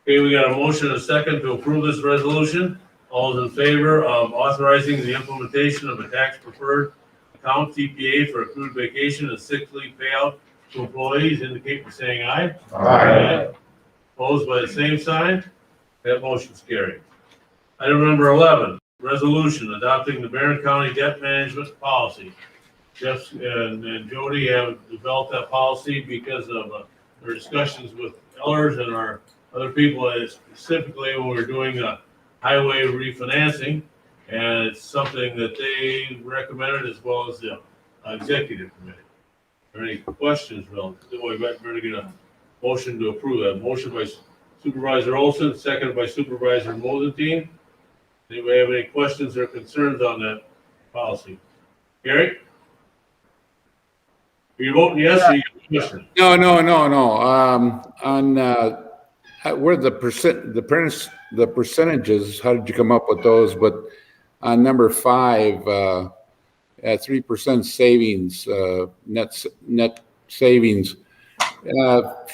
Okay, we got a motion and a second to approve this resolution. All those in favor of authorizing the implementation of a tax preferred account TPA for accrued vacation and sick leave payout to employees indicate by saying aye. Aye. Opposed by the same sign? That motion's carried. Item number 11, resolution adopting the Barron County debt management policy. Jeff and Jody have developed that policy because of their discussions with Ellers and our other people, specifically when we're doing a highway refinancing. And it's something that they recommended as well as the executive committee. Are there any questions relative? We better get a motion to approve that. Motion by Supervisor Olson, seconded by Supervisor Mosenteen. Anybody have any questions or concerns on that policy? Gary? Are you voting yes or you got a question? No. On, where the percentages, how did you come up with those? But on number 5, at 3% savings, net savings,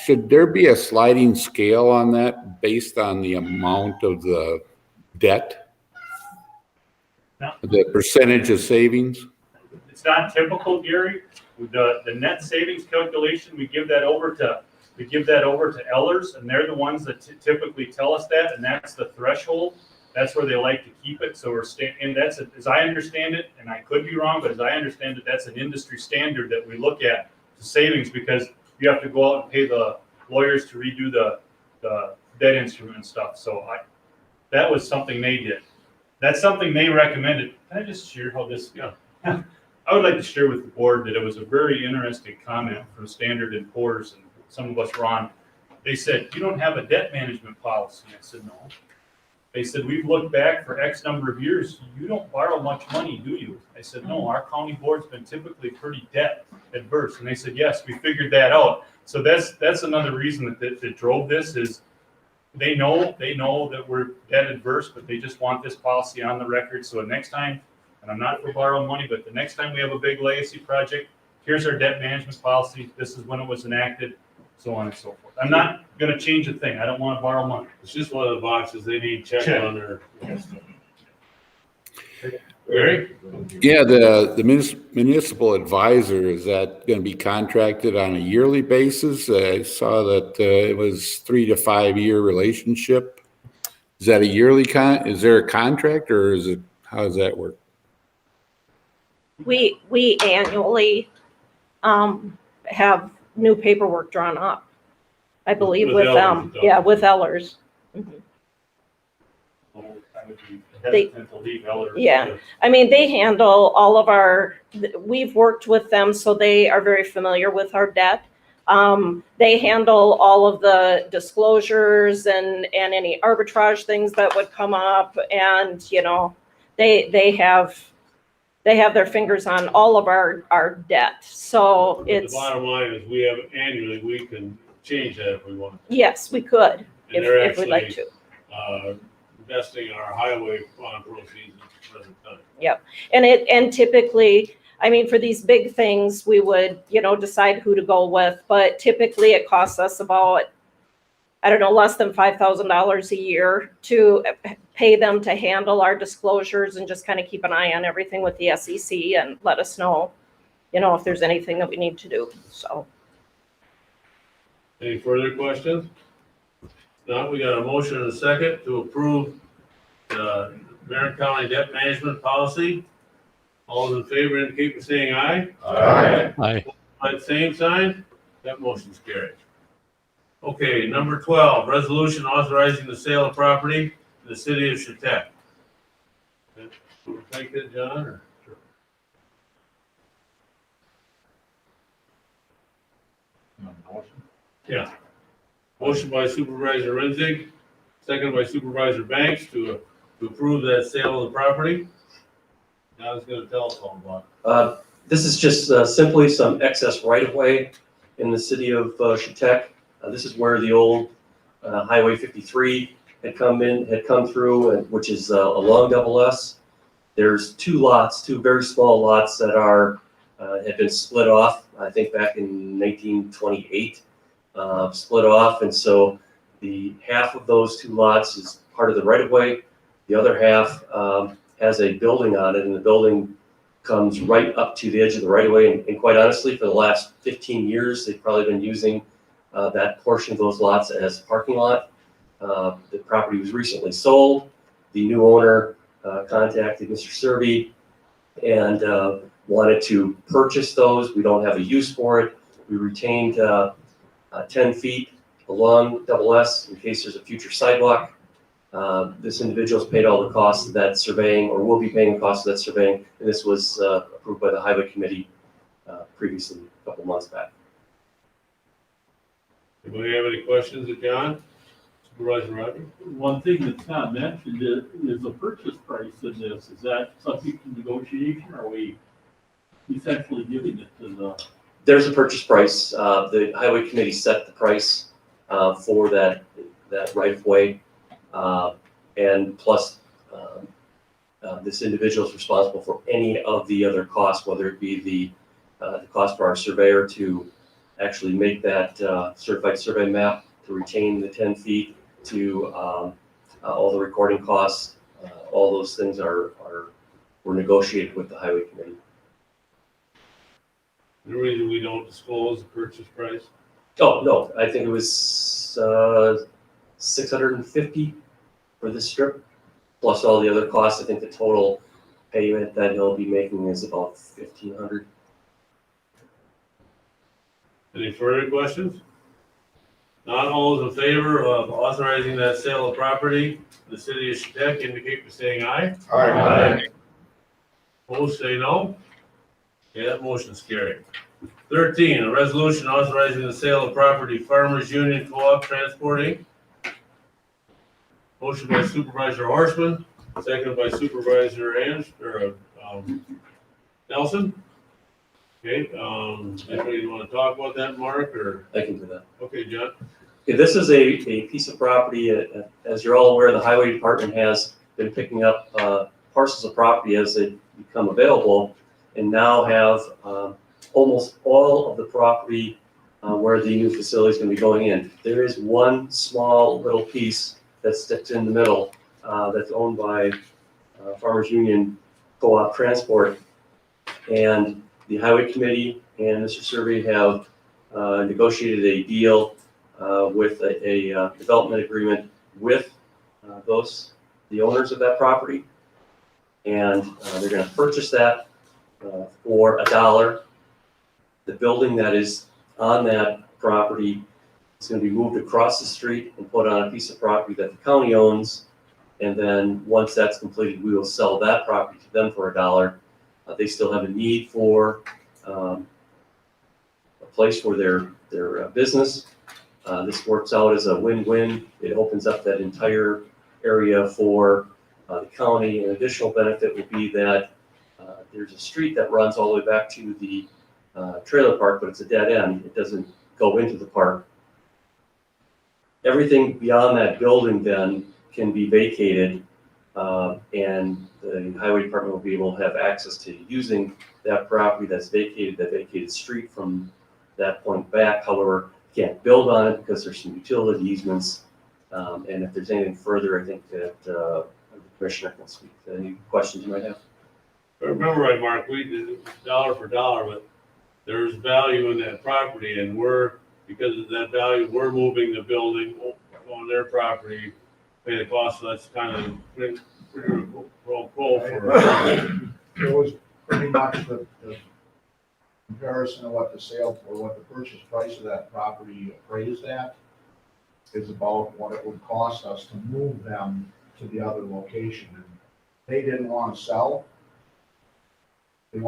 should there be a sliding scale on that based on the amount of the debt? No. The percentage of savings? It's not typical, Gary. The net savings calculation, we give that over to Ellers, and they're the ones that typically tell us that, and that's the threshold. That's where they like to keep it. So and that's, as I understand it, and I could be wrong, but as I understand it, that's an industry standard that we look at the savings, because you have to go out and pay the lawyers to redo the debt instrument and stuff. So that was something they did. That's something they recommended. Can I just share how this? Yeah. I would like to share with the board that it was a very interesting comment from Standard & Poor's, and some of us were on. They said, you don't have a debt management policy. I said, no. They said, we've looked back for X number of years. You don't borrow much money, do you? I said, no, our county board's been typically pretty debt adverse. And they said, yes, we figured that out. So that's another reason that drove this is they know that we're debt adverse, but they just want this policy on the record. So next time, and I'm not for borrowing money, but the next time we have a big legacy project, here's our debt management policy. This is when it was enacted, so on and so forth. I'm not going to change a thing. I don't want to borrow money. It's just one of the boxes they need checked Check. on their. Gary? Yeah, the municipal advisor, is that going to be contracted on a yearly basis? I saw that it was 3 to 5 year relationship. Is that a yearly is there a contract, or is it, how does that work? We annually have new paperwork drawn up, I believe, With with Ellers, them. Yeah, with Ellers. Mhm. So I would be hesitant to leave Ellers. Yeah. because I mean, they handle all of we've worked with them, so they are very familiar with our debt. They handle all of the disclosures and any arbitrage things that would come up. And, they have their fingers on all of our debt. So The it's, bottom line is we have annually, we can change that if we want. yes, we could, And they're if we'd like actually, to. Investing our highway bond proceeds at the present time. And typically, I mean, for these big things, we would, decide who to go with, but typically it costs us about, I don't know, less than $5,000 a year to pay them to handle our disclosures and just kind of keep an eye on everything with the SEC and let us know, if there's anything that we need to do, so. Any further questions? Now, we got a motion and a second to approve the Barron County debt management policy. All those in favor indicate by saying aye. Aye. Aye. By the same sign, that motion's carried. Okay, number 12, resolution authorizing the sale of property in the city of Chautauqua. Take it, John, or? Yeah. Motion by Supervisor Renzig, second by Supervisor Banks to approve that sale of the property. Now he's gonna tell us all about it. This is just simply some excess right-of-way in the city of Chautauqua. This is where the old Highway 53 had come through, and which is along Double S. There's two very small lots that are had been split off, I think back in 1928, split off. And so the half of those two lots is part of the right of way. The other half has a building on it, and the building comes right up to the edge of the right of way. And quite honestly, for the last 15 years, they've probably been using that portion of those lots as a parking lot. The property was recently sold. The new owner contacted Mr. Serby and wanted to purchase those. We don't have a use for it. We retained 10 feet along Double S in case there's a future sidewalk. This individual's paid all the costs of that surveying, or will be paying the cost of that surveying, and this was approved by the Highway Committee previously, a couple months back. Anybody have any questions of John? Supervisor Roger? One thing that's not mentioned is the purchase price in this. Is that subject to negotiation, or are we essentially giving it to the? There's a purchase price. The Highway Committee set the price for that right of way. And plus, this individual is responsible for any of the other costs, whether it be the cost for our surveyor to actually make that certified survey map, to retain the 10 feet, to all the recording costs. All those things were negotiated with the Highway Committee. The reason we don't disclose the purchase price? Oh, no, I think it was $650 for this strip, plus all the other costs. I think the total payment that he'll be making is about $1,500. Any further questions? Not all those in favor of authorizing that sale of property in the city of Chetek indicate by saying aye. Aye. Opposed, say no. Okay, that motion's carried. 13, a resolution authorizing the sale of property, Farmers Union Co-op Transporting. Motion by Supervisor Horstman, seconded by Supervisor Nelson. Okay, anybody want to talk about that, Mark, or? I can do that. Okay, John. Okay, this is a piece of property, as you're all aware, the Highway Department has been picking up parcels of property as they become available, and now have almost all of the property where the new facility is going to be going in. There is one small little piece that sticks in the middle that's owned by Farmers Union Co-op Transport, and the Highway Committee and Mr. Serby have negotiated a deal with a development agreement with the owners of that property, and they're going to purchase that for $1. The building that is on that property is going to be moved across the street and put on a piece of property that the county owns, and then once that's completed, we will sell that property to them for $1. They still have a need for a place for their business. This works out as a win-win. It opens up that entire area for the county. An additional benefit would be that there's a street that runs all the way back to the trailer park, but it's a dead end. It doesn't go into the park. Everything beyond that building then can be vacated, and the Highway Department will be able to have access to using that property that's vacated, that vacated street from that point back. However, can't build on it because there's some utility easements. And if there's anything further, I think that the Commissioner can speak to any questions you might have. If I remember right, Mark, we did dollar for dollar, but there's value in that property, and because of that value, we're moving the building on their property, pay the cost, so that's kind of pretty pro for. It was pretty much the comparison of what the sale or what the purchase price of that property appraised at is about what it would cost us to move them to the other location. And they didn't want to sell. They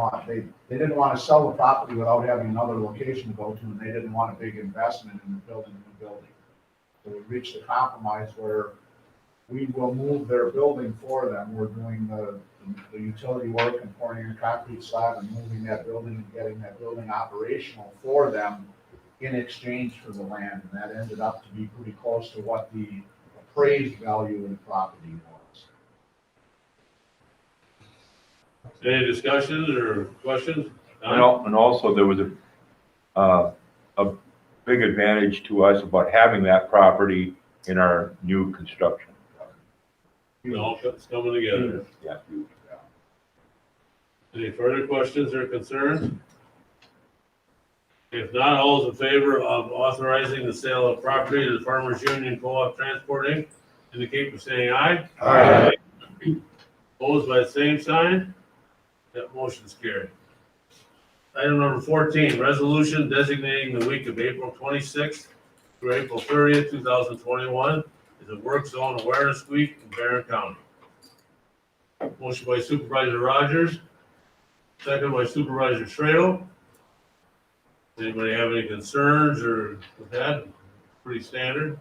didn't want to sell the property without having another location to go to, and they didn't want a big investment in building a new building. So we reached a compromise where we will move their building for them. We're doing the utility work and pouring a concrete slab and moving that building and getting that building operational for them in exchange for the land. And that ended up to be pretty close to what the appraised value of the property was. Any discussions or questions? Don? Also there was a big advantage to us about having that property in our new construction. It's coming together. Yeah. Any further questions or concerns? If not, all those in favor of authorizing the sale of property to the Farmers Union Co-op Transport Inc., indicate by saying aye. Aye. Opposed by the same sign? That motion's carried. Item number 14, resolution designating the week of April 26th through April 30th, 2021 as a work zone awareness week in Barron County. Motion by Supervisor Rogers, second by Supervisor Schradl. Anybody have any concerns or with that? Pretty standard.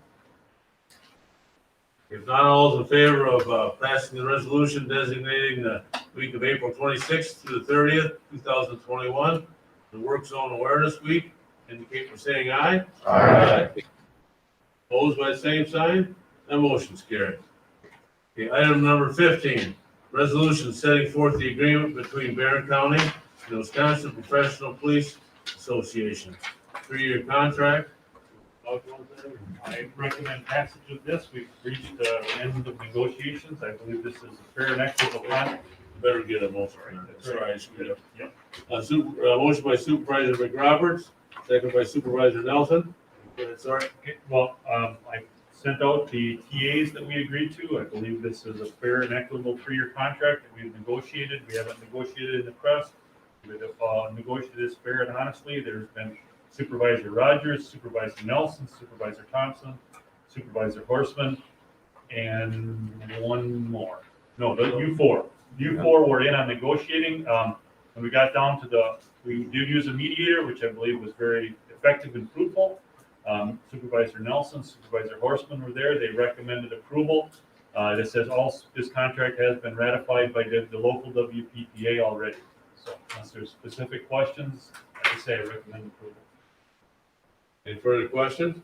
If not, all those in favor of passing the resolution designating the week of April 26th through the 30th, 2021, the Work Zone Awareness Week, indicate by saying aye. Aye. Opposed by the same sign? That motion's carried. Okay, item number 15, resolution setting forth the agreement between Barron County and the Wisconsin Professional Police Association. 3-year contract. I recommend passage of this. We've reached the end of negotiations. I believe this is a fair and equitable contract. Better get a motion. Sorry, I screwed up. Yep. Motion by Supervisor McRoberts, second by Supervisor Nelson. Go ahead, sorry. Okay, well, I sent out the TAs that we agreed to. I believe this is a fair and equitable 3-year contract that we've negotiated. We haven't negotiated in the press. We've negotiated this fair and honestly. There's been Supervisor Rogers, Supervisor Nelson, Supervisor Thompson, Supervisor Horstman, and one more. No, you four. You four were in on negotiating. When we got down to we did use a mediator, which I believe was very effective and fruitful. Supervisor Nelson, Supervisor Horstman were there. They recommended approval. It says this contract has been ratified by the local WPPA already. So unless there's specific questions, like I say, I recommend approval. Any further questions?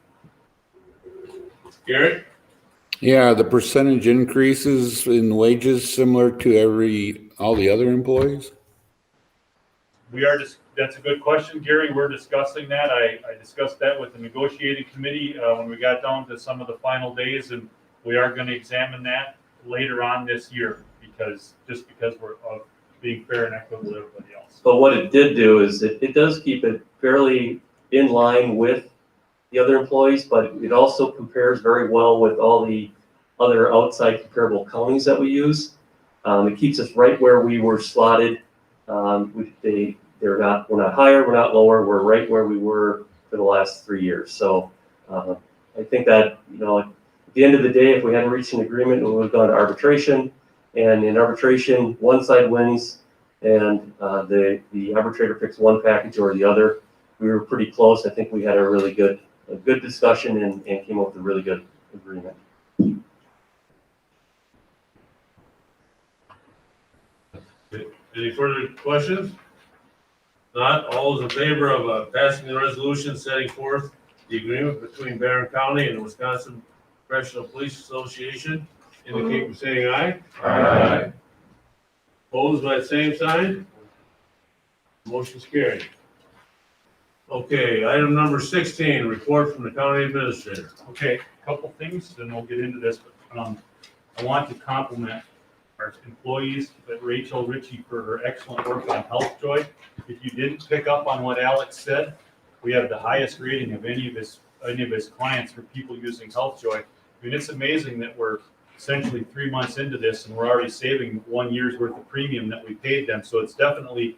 Gary? Yeah, the percentage increases in wages similar to all the other employees? That's a good question, Gary. We're discussing that. I discussed that with the negotiating committee when we got down to some of the final days, and we are going to examine that later on this year because we're being fair and equitable to everybody else. But what it did do is it does keep it fairly in line with the other employees, but it also compares very well with all the other outside comparable counties that we use. It keeps us right where we were slotted. We're not higher, we're not lower, we're right where we were for the last 3 years. So I think that, at the end of the day, if we hadn't reached an agreement, we would have gone to arbitration. And in arbitration, one side wins and the arbitrator picks one package or the other. We were pretty close. I think we had a really good discussion and came up with a really good agreement. Any further questions? Not, all those in favor of passing the resolution setting forth the agreement between Barron County and the Wisconsin Professional Police Association, indicate by saying aye. Aye. Opposed by the same sign? Motion's carried. Okay, item number 16, report from the county administrator. Okay, a couple things, then we'll get into this. But, I want to compliment our employees, Rachel Ritchie, for her excellent work on Health Joy. If you didn't pick up on what Alex said, we have the highest rating of any of his clients for people using Health Joy. I mean, it's amazing that we're essentially 3 months into this and we're already saving 1 year's worth of premium that we paid them. So there's definitely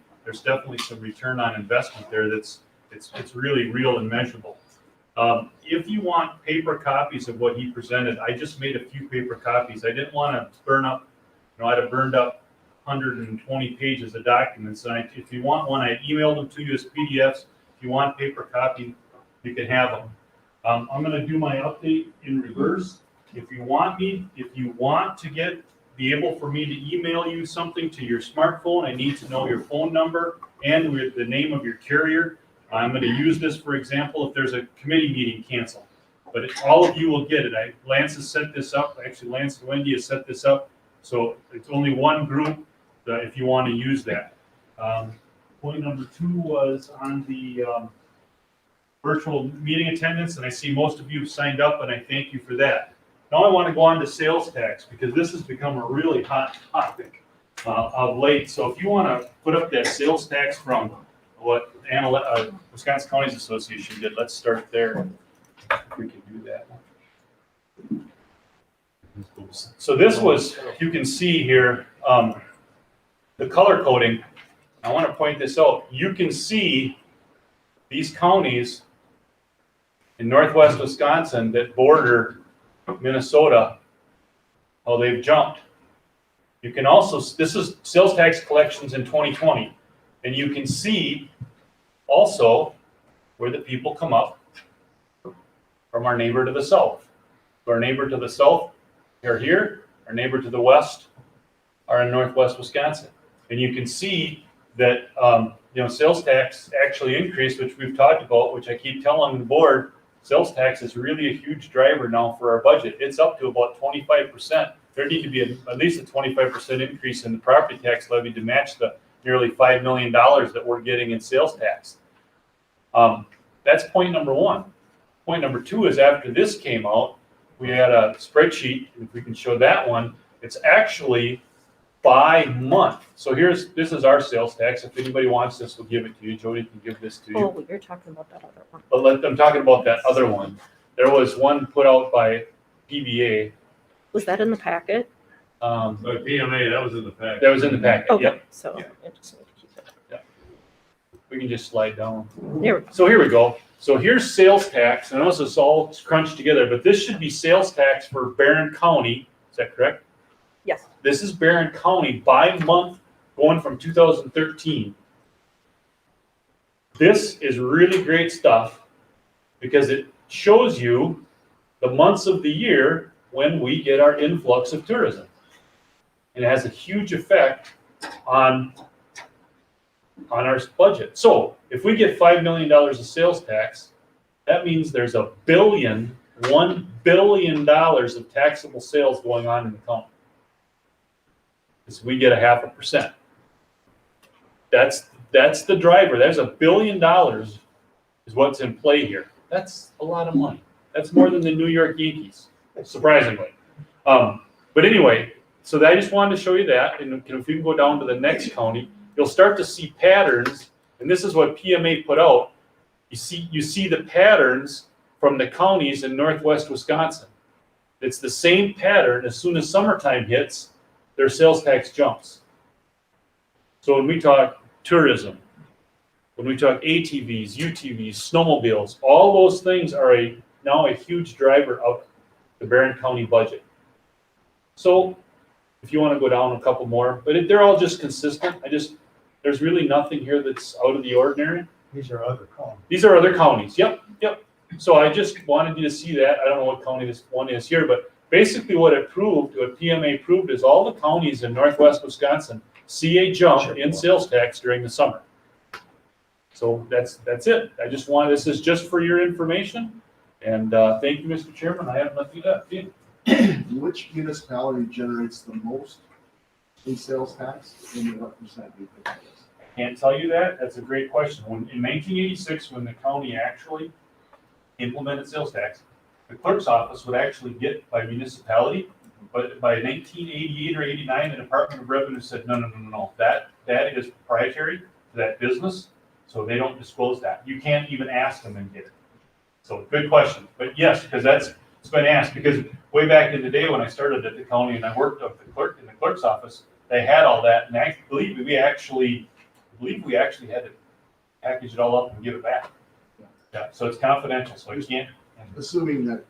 some return on investment there. It's really real and measurable. If you want paper copies of what he presented, I just made a few paper copies. I didn't want to burn up, I'd have burned up 120 pages of documents. And if you want one, I emailed them to you as PDFs. If you want paper copy, you can have them. I'm going to do my update in reverse. If you want to be able for me to email you something to your smartphone, I need to know your phone number and with the name of your carrier. I'm going to use this, for example, if there's a committee meeting canceled. But all of you will get it. Lance has set this up. Actually, Lance and Wendy has set this up. So it's only one group if you want to use that. Point number 2 was on the virtual meeting attendance, and I see most of you have signed up, and I thank you for that. Now I want to go on to sales tax, because this has become a really hot topic of late. So if you want to put up that sales tax from what Wisconsin Counties Association did, let's start there. If we can do that. So this was, you can see here, the color coding. I want to point this out. You can see these counties in northwest Wisconsin that border Minnesota, how they've jumped. You can also, this is sales tax collections in 2020, and you can see also where the people come up from our neighbor to the south. So our neighbor to the south are here, our neighbor to the west are in northwest Wisconsin. And you can see that, sales tax actually increased, which we've talked about, which I keep telling the board, sales tax is really a huge driver now for our budget. It's up to about 25%. There need to be at least a 25% increase in the property tax levy to match the nearly $5 million that we're getting in sales tax. That's point number 1. Point number 2 is after this came out, we had a spreadsheet, if we can show that one, it's actually by month. So this is our sales tax. If anybody wants this, we'll give it to you. Jody can give this to you. Oh, you're talking about that other one. But I'm talking about that other one. There was one put out by PBA. Was that in the packet? But PMA, that was in the packet. That was in the packet, Okay, yep. so Yeah. I just need to keep it. We can just slide down. There we go. So here we go. So here's sales tax. I know this is all crunched together, but this should be sales tax for Barron County. Is that correct? Yes. This is Barron County by month going from 2013. This is really great stuff because it shows you the months of the year when we get our influx of tourism. And it has a huge effect on our budget. So if we get $5 million of sales tax, that means there's $1 billion of taxable sales going on in the county. Because we get 0.5%. That's the driver. There's $1 billion is what's in play here. That's a lot of money. That's more than the New York Yankees, surprisingly. But anyway, so I just wanted to show you that. And if we can go down to the next county, you'll start to see patterns. And this is what PMA put out. You see the patterns from the counties in northwest Wisconsin. It's the same pattern. As soon as summertime hits, their sales tax jumps. So when we talk tourism, when we talk ATVs, UTVs, snowmobiles, all those things are now a huge driver of the Barron County budget. So if you want to go down a couple more, but they're all just consistent. There's really nothing here that's out of the ordinary. These are other counties. These are other counties. Yep. So I just wanted you to see that. I don't know what county this one is here, but basically what PMA proved is all the counties in northwest Wisconsin see a jump in sales tax during the summer. So that's it. This is just for your information. And thank you, Mr. Chairman. I have nothing left. Which municipality generates the most in sales tax, and what percent do you think it is? Can't tell you that. That's a great question. In 1986, when the county actually implemented sales tax, the clerk's office would actually get by municipality, but by 1988 or 89, the Department of Revenue said, no. That is proprietary to that business, so they don't disclose that. You can't even ask them and get it. So good question. But yes, because it's been asked, because way back in the day when I started at the county and I worked up in the clerk's office, they had all that, and I believe we actually had to package it all up and give it back. Yeah, so it's confidential, so I can't. Assuming that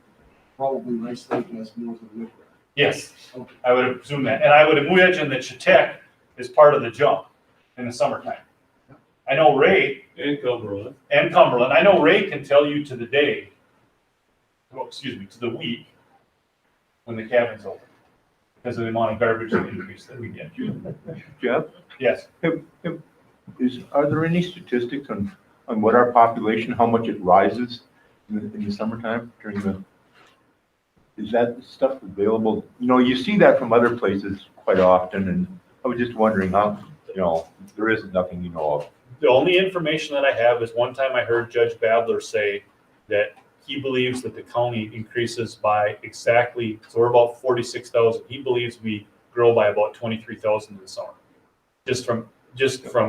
probably Rice Lake has more than Woodbury. Yes, I would assume that, and I would imagine that Chautauqua is part of the jump in the summertime. I know Ray And Cumberland. I know Ray can tell you to the day, to the week when the cabin's open because of the amount of garbage increase that we get. Jeff, Yes. are there any statistics on what our population, how much it rises in the summertime is that stuff available? You see that from other places quite often, and I was just wondering how, there isn't nothing of. The only information that I have is one time I heard Judge Babler say that he believes that the county increases by exactly, so we're about 46,000. He believes we grow by about 23,000 in the summer. Just from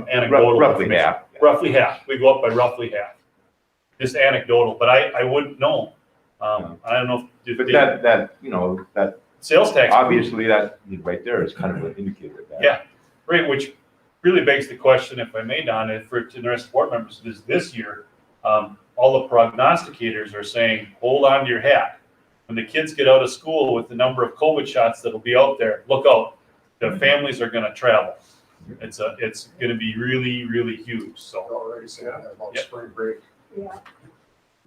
anecdotal. Roughly information. half. Roughly half. We go up by roughly half. Just anecdotal, but I wouldn't know. I don't know if. But that, you know, that, Sales tax. obviously that right there is kind of an indicator of that. Yeah, right, which really begs the question, if I may, Don, if for to the rest of board members, is this year, all the prognosticators are saying, hold on to your hat. When the kids get out of school with the number of COVID shots that'll be out there, look out. The families are gonna travel. It's gonna be really, really huge, so. Already said that about Yep. spring break. Yeah.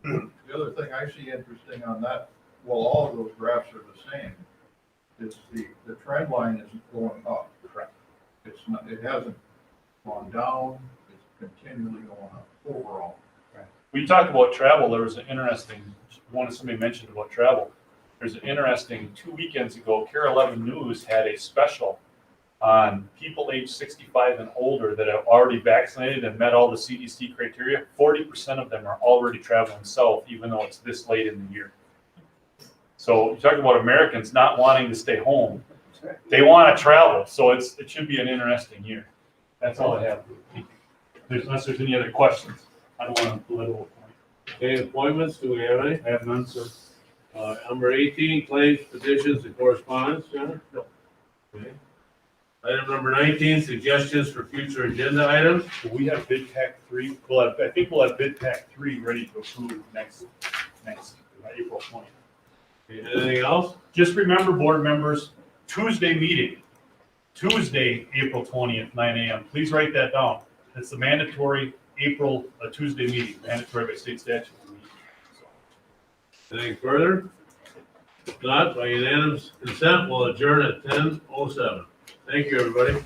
The other thing I see interesting on that, well, all of those graphs are the same, is the trend line isn't going up. Correct. It's not, it hasn't gone down, it's continually going up overall. We talked about travel, there was an interesting, somebody mentioned about travel. There's an interesting, 2 weekends ago, KARE 11 News had a special on people age 65 and older that have already vaccinated and met all the CDC criteria. 40% of them are already traveling south, even though it's this late in the year. So you're talking about Americans not wanting to stay home. They want to travel, so it should be an interesting year. That's all I have. Unless there's any other questions. I don't want to belittle a point. Okay, appointments, do we have any? I have none, sir. Number 18, claims, petitions, and correspondence, Jenna? No. Okay. Item number 19, suggestions for future agenda items. We have bid pack 3. I think we'll have bid pack 3 ready to approve next April 20th. Okay, anything else? Just remember, board members, Tuesday meeting, Tuesday, April 20th, 9 a.m. Please write that down. It's the mandatory Tuesday meeting, mandatory by state statute. Anything further? If not, by unanimous consent, we'll adjourn at 10:07. Thank you, everybody.